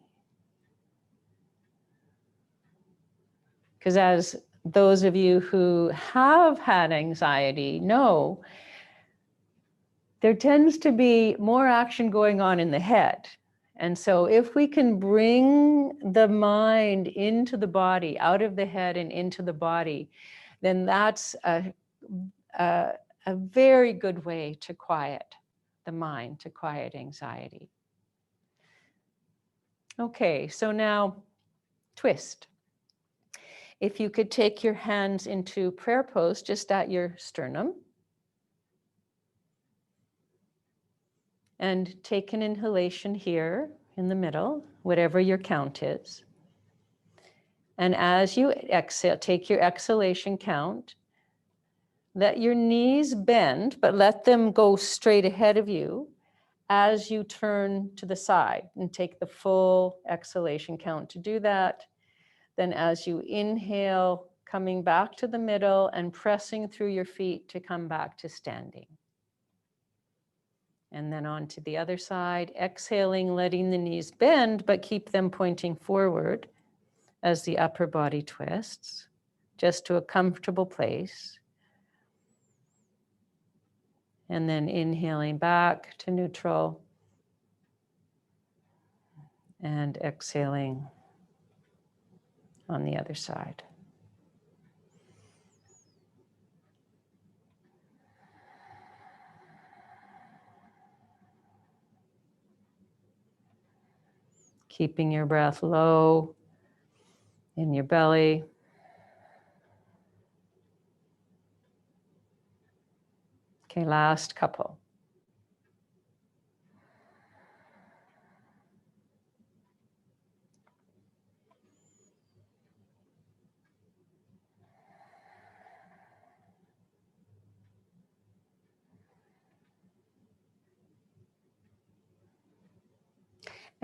Because as those of you who have had anxiety know, there tends to be more action going on in the head. And so if we can bring the mind into the body, out of the head and into the body, then that's a very good way to quiet the mind, to quiet anxiety. Okay, so now twist. If you could take your hands into prayer pose just at your sternum. And take an inhalation here in the middle, whatever your count is. And as you exhale, take your exhalation count. Let your knees bend, but let them go straight ahead of you as you turn to the side, and take the full exhalation count to do that. Then as you inhale, coming back to the middle and pressing through your feet to come back to standing. And then on to the other side, exhaling, letting the knees bend, but keep them pointing forward as the upper body twists, just to a comfortable place. And then inhaling back to neutral and exhaling on the other side. Keeping your breath low in your belly. Okay, last couple.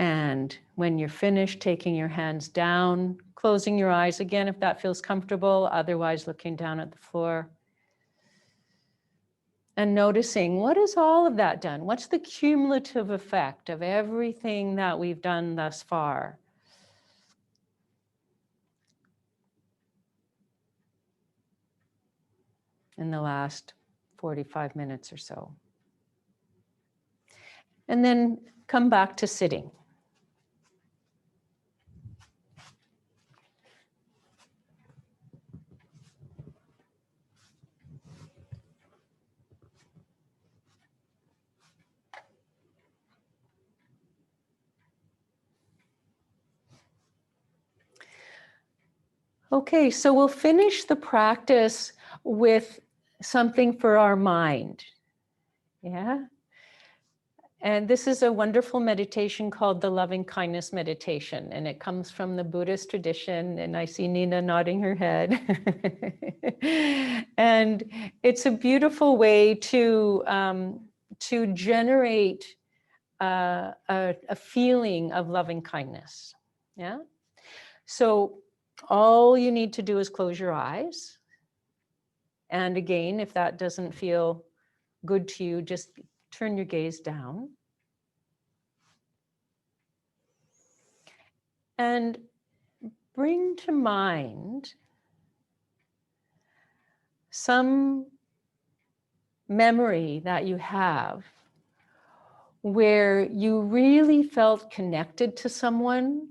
And when you're finished, taking your hands down, closing your eyes again if that feels comfortable, otherwise looking down at the floor. And noticing, what has all of that done? What's the cumulative effect of everything that we've done thus far? In the last 45 minutes or so. And then come back to sitting. Okay, so we'll finish the practice with something for our mind. Yeah? And this is a wonderful meditation called the Loving Kindness Meditation, and it comes from the Buddhist tradition, and I see Nina nodding her head. And it's a beautiful way to generate a feeling of loving kindness. Yeah? So all you need to do is close your eyes. And again, if that doesn't feel good to you, just turn your gaze down. And bring to mind some memory that you have where you really felt connected to someone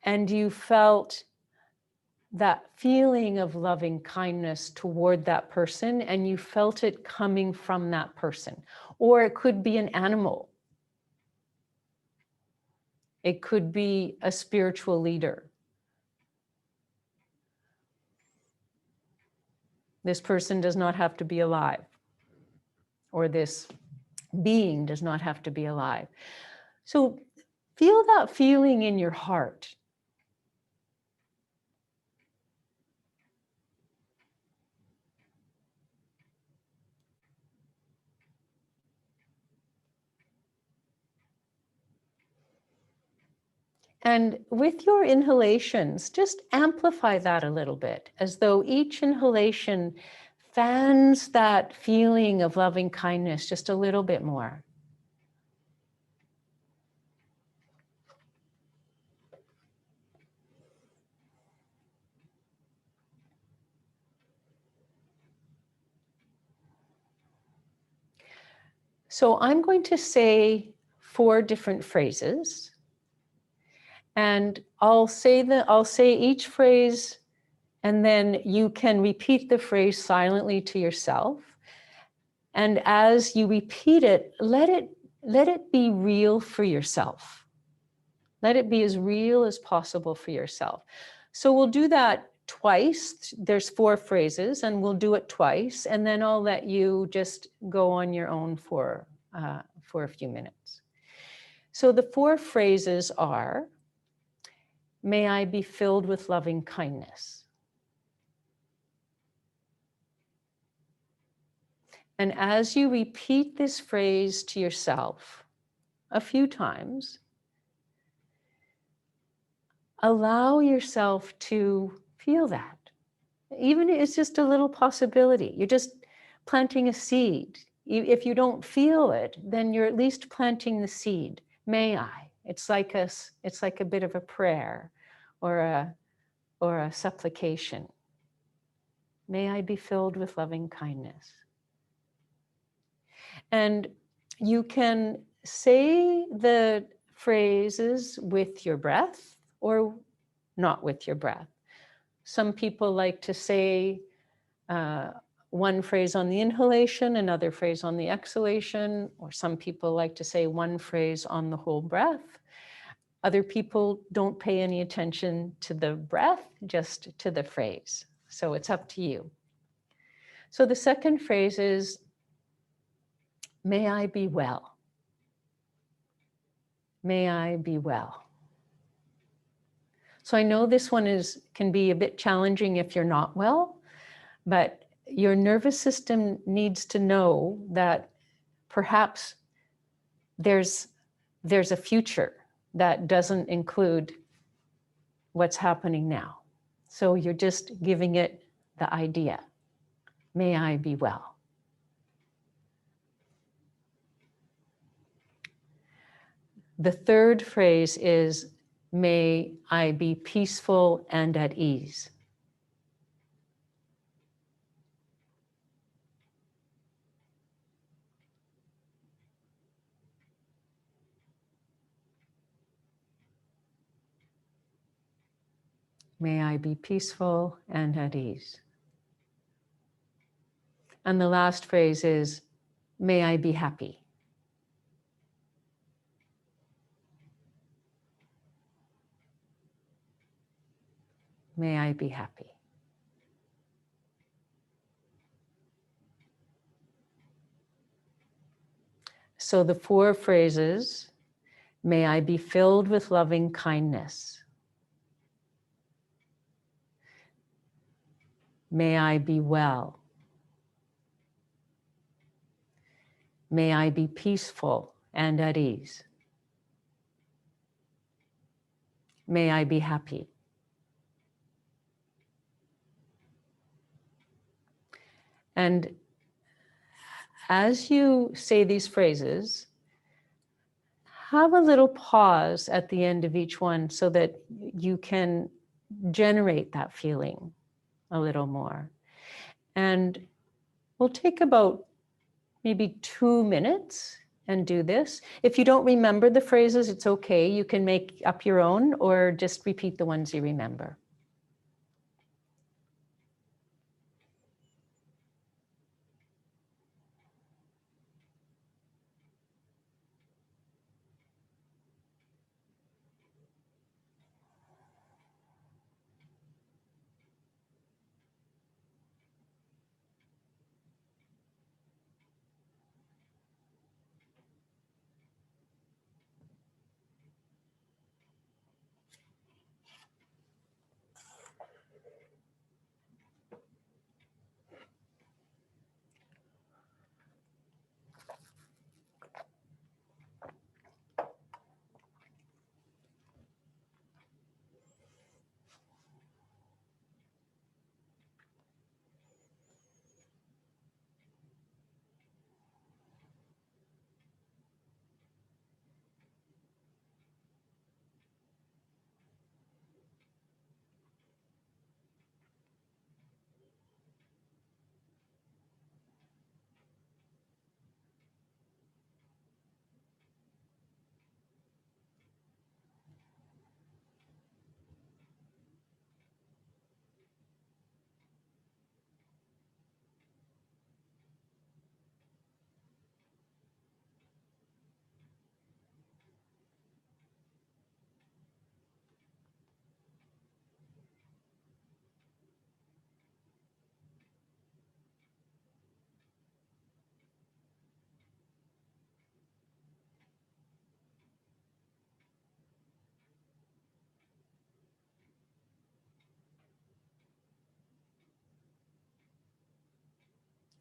and you felt that feeling of loving kindness toward that person, and you felt it coming from that person. Or it could be an animal. It could be a spiritual leader. This person does not have to be alive, or this being does not have to be alive. So feel that feeling in your heart. And with your inhalations, just amplify that a little bit, as though each inhalation fans that feeling of loving kindness just a little bit more. So I'm going to say 4 different phrases. And I'll say each phrase, and then you can repeat the phrase silently to yourself. And as you repeat it, let it be real for yourself. Let it be as real as possible for yourself. So we'll do that twice. There's 4 phrases, and we'll do it twice, and then I'll let you just go on your own for a few minutes. So the 4 phrases are, may I be filled with loving kindness. And as you repeat this phrase to yourself a few times, allow yourself to feel that. Even if it's just a little possibility, you're just planting a seed. If you don't feel it, then you're at least planting the seed. May I? It's like a bit of a prayer or a supplication. May I be filled with loving kindness. And you can say the phrases with your breath or not with your breath. Some people like to say one phrase on the inhalation, another phrase on the exhalation, or some people like to say one phrase on the whole breath. Other people don't pay any attention to the breath, just to the phrase. So it's up to you. So the second phrase is, may I be well. May I be well. So I know this one can be a bit challenging if you're not well, but your nervous system needs to know that perhaps there's a future that doesn't include what's happening now. So you're just giving it the idea. May I be well. The third phrase is, may I be peaceful and at ease. May I be peaceful and at ease. And the last phrase is, may I be happy. May I be happy. So the 4 phrases, may I be filled with loving kindness. May I be well. May I be peaceful and at ease. May I be happy. And as you say these phrases, have a little pause at the end of each one so that you can generate that feeling a little more. And we'll take about maybe 2 minutes and do this. If you don't remember the phrases, it's okay. You can make up your own or just repeat the ones you remember.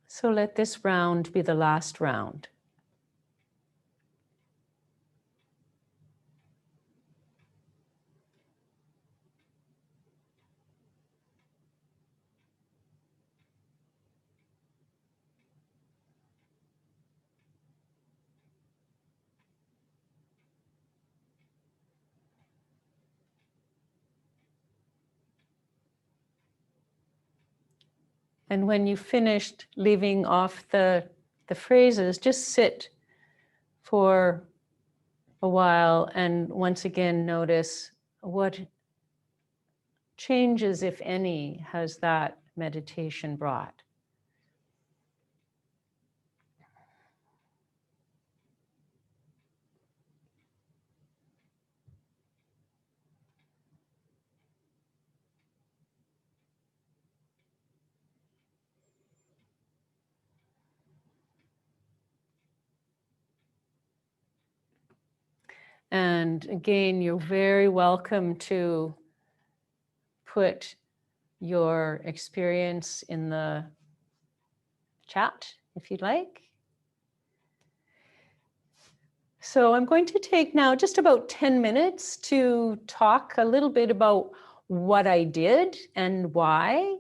So let this round be the last round. And when you finished leaving off the phrases, just sit for a while and once again notice what changes, if any, has that meditation brought. And again, you're very welcome to put your experience in the chat if you'd like. So I'm going to take now just about 10 minutes to talk a little bit about what I did and why.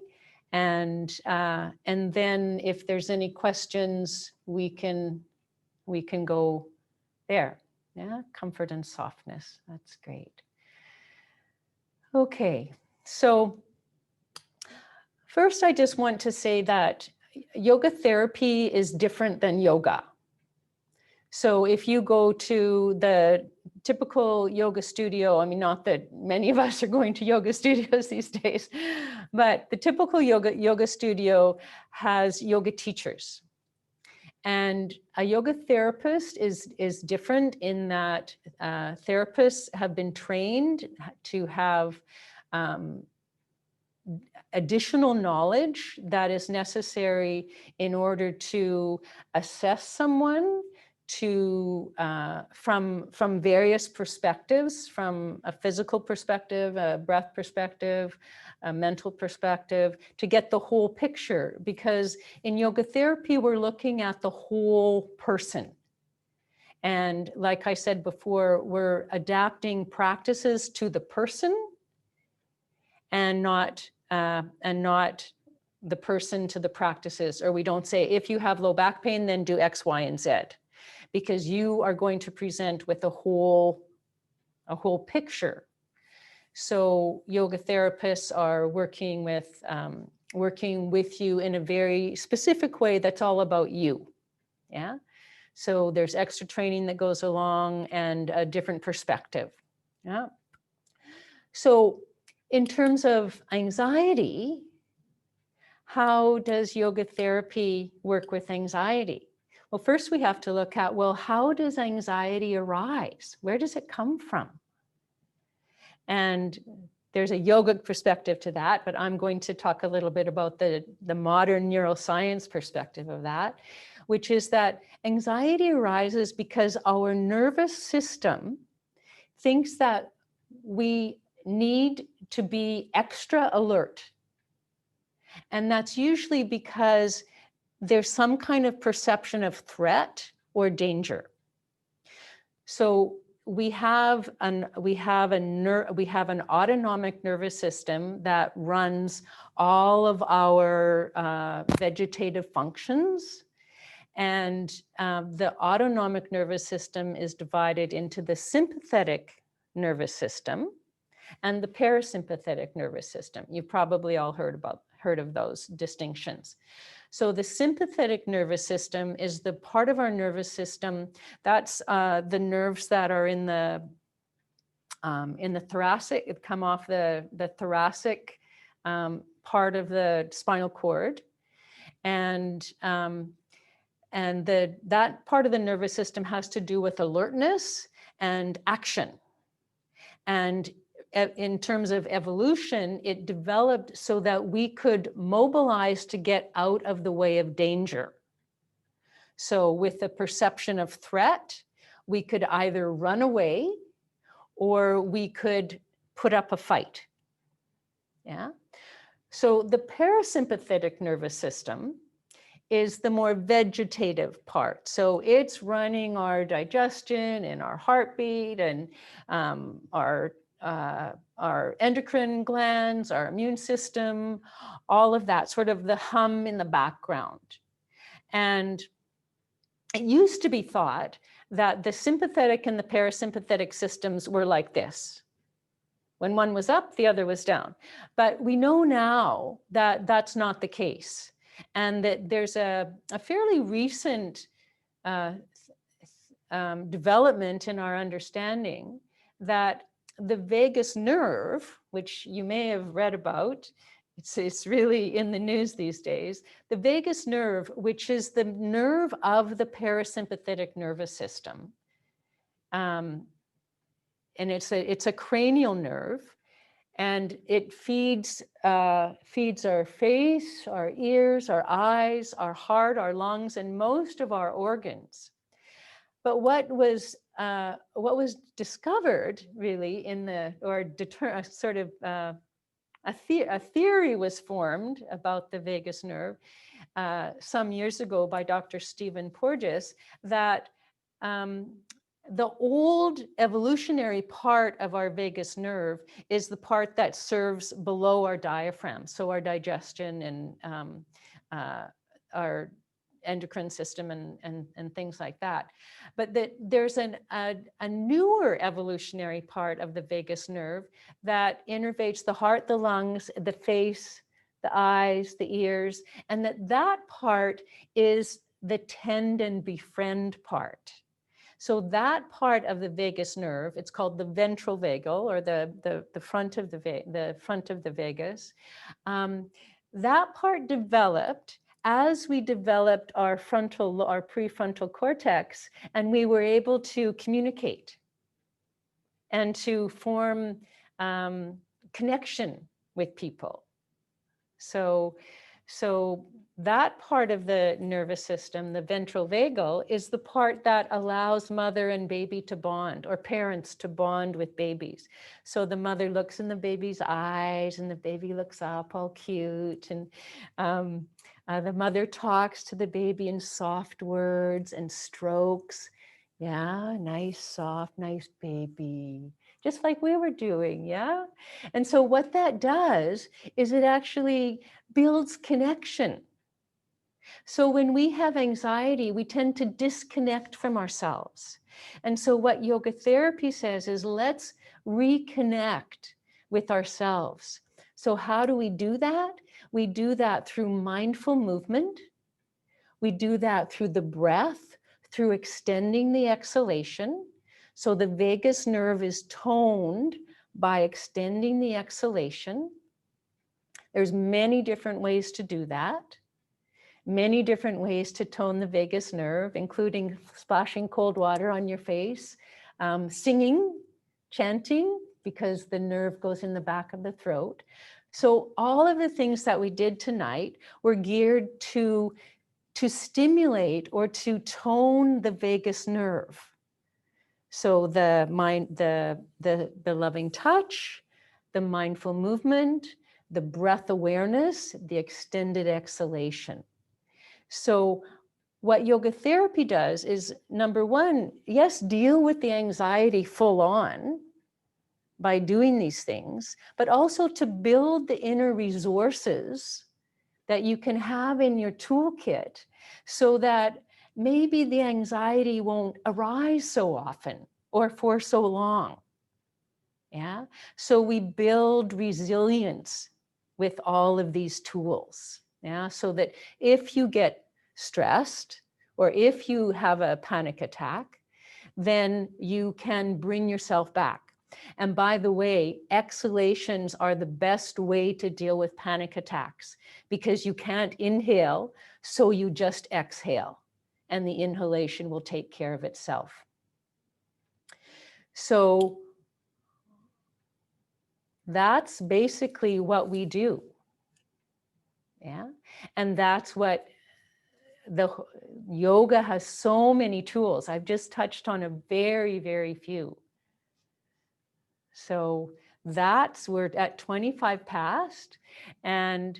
And then if there's any questions, we can go there. Yeah, comfort and softness. That's great. Okay, so first I just want to say that yoga therapy is different than yoga. So if you go to the typical yoga studio, I mean, not that many of us are going to yoga studios these days, but the typical yoga studio has yoga teachers. And a yoga therapist is different in that therapists have been trained to have additional knowledge that is necessary in order to assess someone from various perspectives, from a physical perspective, a breath perspective, a mental perspective, to get the whole picture. Because in yoga therapy, we're looking at the whole person. And like I said before, we're adapting practices to the person and not the person to the practices. Or we don't say, if you have low back pain, then do X, Y, and Z, because you are going to present with a whole picture. So yoga therapists are working with you in a very specific way that's all about you. Yeah. So there's extra training that goes along and a different perspective. Yeah. So in terms of anxiety, how does yoga therapy work with anxiety? Well, first we have to look at, well, how does anxiety arise? Where does it come from? And there's a yogic perspective to that, but I'm going to talk a little bit about the modern neuroscience perspective of that, which is that anxiety arises because our nervous system thinks that we need to be extra alert. And that's usually because there's some kind of perception of threat or danger. So we have an autonomic nervous system that runs all of our vegetative functions. And the autonomic nervous system is divided into the sympathetic nervous system and the parasympathetic nervous system. You've probably all heard of those distinctions. So the sympathetic nervous system is the part of our nervous system that's the nerves that are in the thoracic, come off the thoracic part of the spinal cord, and that part of the nervous system has to do with alertness and action. And in terms of evolution, it developed so that we could mobilize to get out of the way of danger. So with the perception of threat, we could either run away or we could put up a fight. Yeah. So the parasympathetic nervous system is the more vegetative part. So it's running our digestion and our heartbeat and our endocrine glands, our immune system, all of that, sort of the hum in the background. And it used to be thought that the sympathetic and the parasympathetic systems were like this. When one was up, the other was down. But we know now that that's not the case, and that there's a fairly recent development in our understanding that the vagus nerve, which you may have read about, it's really in the news these days, the vagus nerve, which is the nerve of the parasympathetic nervous system, and it's a cranial nerve, and it feeds our face, our ears, our eyes, our heart, our lungs, and most of our organs. But what was discovered really in the, a theory was formed about the vagus nerve some years ago by Dr. Stephen Porges, that the old evolutionary part of our vagus nerve is the part that serves below our diaphragm, so our digestion and our endocrine system and things like that. But that there's a newer evolutionary part of the vagus nerve that innervates the heart, the lungs, the face, the eyes, the ears, and that part is the tend and befriend part. So that part of the vagus nerve, it's called the ventral vagal, or the front of the vagus. That part developed as we developed our prefrontal cortex, and we were able to communicate and to form connection with people. So that part of the nervous system, the ventral vagal, is the part that allows mother and baby to bond, or parents to bond with babies. So the mother looks in the baby's eyes and the baby looks up all cute, and the mother talks to the baby in soft words and strokes. Yeah, nice, soft, nice baby. Just like we were doing, yeah? And so what that does is it actually builds connection. So when we have anxiety, we tend to disconnect from ourselves. And so what yoga therapy says is, let's reconnect with ourselves. So how do we do that? We do that through mindful movement. We do that through the breath, through extending the exhalation. So the vagus nerve is toned by extending the exhalation. There's many different ways to do that. Many different ways to tone the vagus nerve, including splashing cold water on your face, singing, chanting, because the nerve goes in the back of the throat. So all of the things that we did tonight were geared to stimulate or to tone the vagus nerve. So the loving touch, the mindful movement, the breath awareness, the extended exhalation. So what yoga therapy does is, number one, yes, deal with the anxiety full on by doing these things, but also to build the inner resources that you can have in your toolkit so that maybe the anxiety won't arise so often or for so long. Yeah. So we build resilience with all of these tools. Yeah. So that if you get stressed or if you have a panic attack, then you can bring yourself back. And by the way, exhalations are the best way to deal with panic attacks, because you can't inhale, so you just exhale, and the inhalation will take care of itself. So that's basically what we do. Yeah. And that's what the yoga has, so many tools. I've just touched on a very, very few. So we're at 25 past, and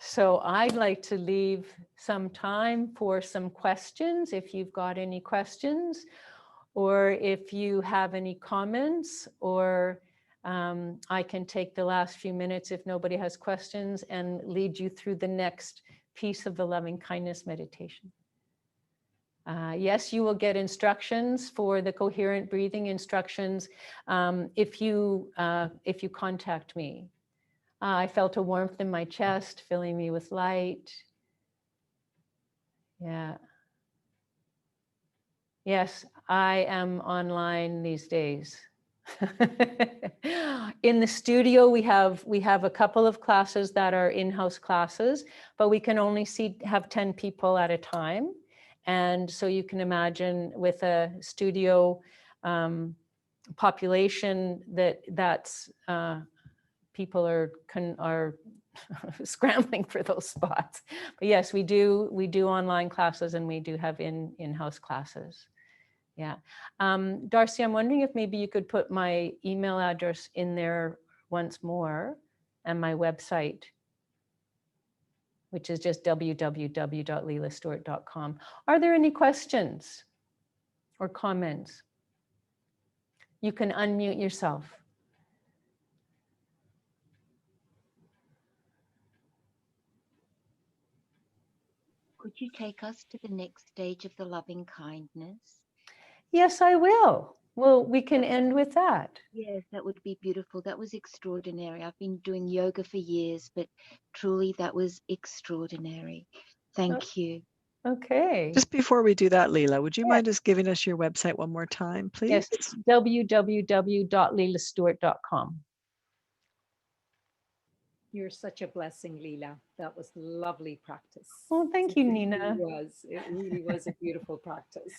So I'd like to leave some time for some questions, if you've got any questions, or if you have any comments, or I can take the last few minutes if nobody has questions and lead you through the next piece of the loving kindness meditation. Yes, you will get instructions for the coherent breathing instructions if you contact me. I felt a warmth in my chest, filling me with light. Yeah. Yes, I am online these days. In the studio, we have a couple of classes that are in-house classes, but we can only have 10 people at a time. And so you can imagine with a studio population that's people are scrambling for those spots. But yes, we do online classes, and we do have in-house classes. Yeah. Darcy, I'm wondering if maybe you could put my email address in there once more, and my website, which is just www.leelastewart.com. Are there any questions or comments? You can unmute yourself. Could you take us to the next stage of the loving kindness? Yes, I will. Well, we can end with that. Yes, that would be beautiful. That was extraordinary. I've been doing yoga for years, but truly that was extraordinary. Thank you. Okay. Just before we do that, Leela, would you Yes. mind just giving us your website one more time, please? Yes, it's www.leelastewart.com. You're such a blessing, Leela. That was lovely practice. Well, thank you, It Nina. really was a beautiful practice.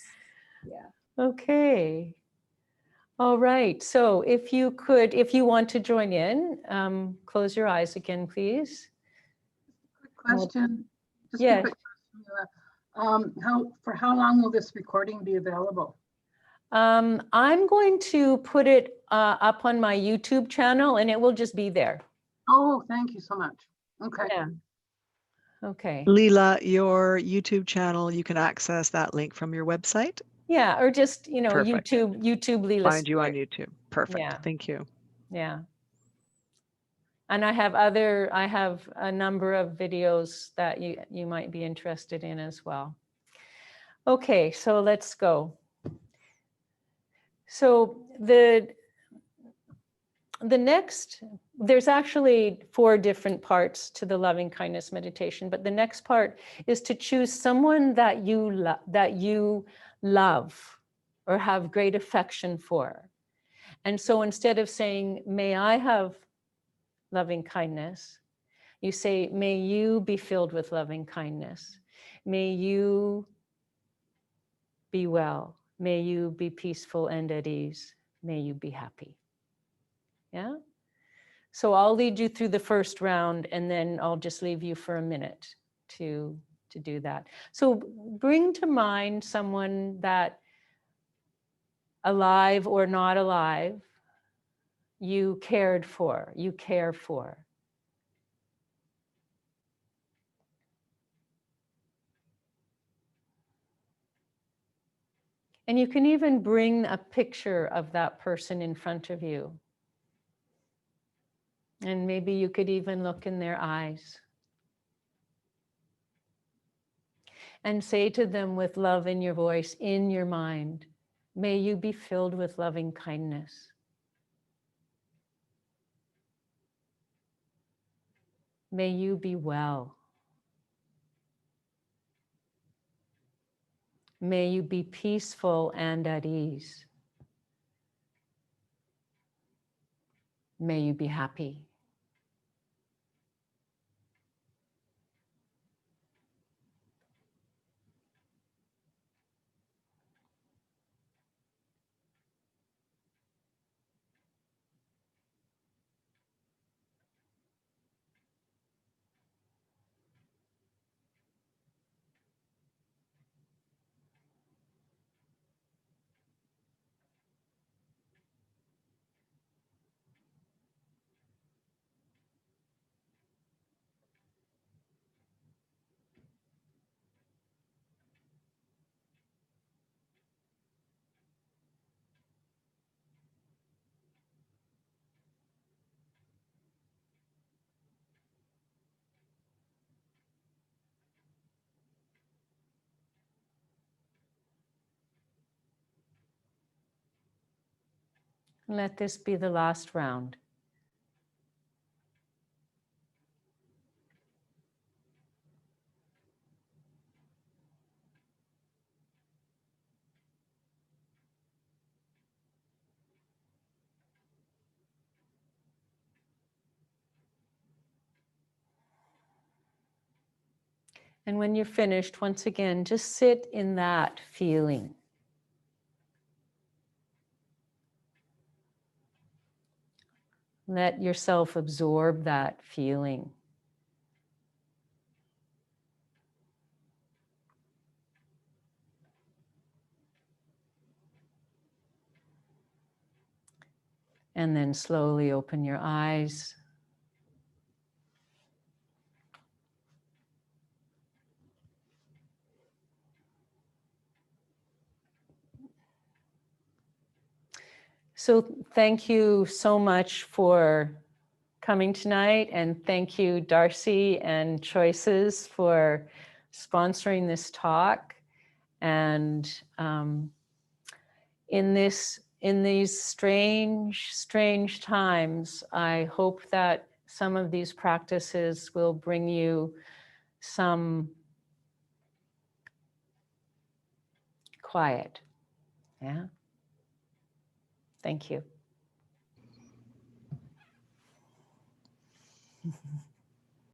Yeah. Okay. All right. So if you want to join in, close your eyes again, please. Quick question. Just Yes. a quick question. For how long will this recording be available? I'm going to put it up on my YouTube channel, and it will just be there. Oh, thank you so much. Okay. Yeah. Okay. Leela, your YouTube channel, you can access that link from your website. Yeah, or just, Perfect. YouTube Leela Find you on Stewart. YouTube. Perfect. Yeah. Thank you. Yeah. And I have a number of videos that you might be interested in as well. Okay, so let's go. So there's actually 4 different parts to the loving kindness meditation, but the next part is to choose someone that you love or have great affection for. And so instead of saying, may I have loving kindness, you say, may you be filled with loving kindness. May you be well. May you be peaceful and at ease. May you be happy. Yeah? So I'll lead you through the first round, and then I'll just leave you for a minute to do that. So bring to mind someone that, alive or not alive, you cared for, you care for. And you can even bring a picture of that person in front of you. And maybe you could even look in their eyes and say to them with love in your voice, in your mind, may you be filled with loving kindness. May you be well. May you be peaceful and at ease. May you be happy. Let this be the last round. And when you're finished, once again, just sit in that feeling. Let yourself absorb that feeling. And then slowly open your eyes. So thank you so much for coming tonight, and thank you, Darcy and Choices, for sponsoring this talk. And in these strange times, I hope that some of these practices will bring you some quiet. Yeah. Thank you.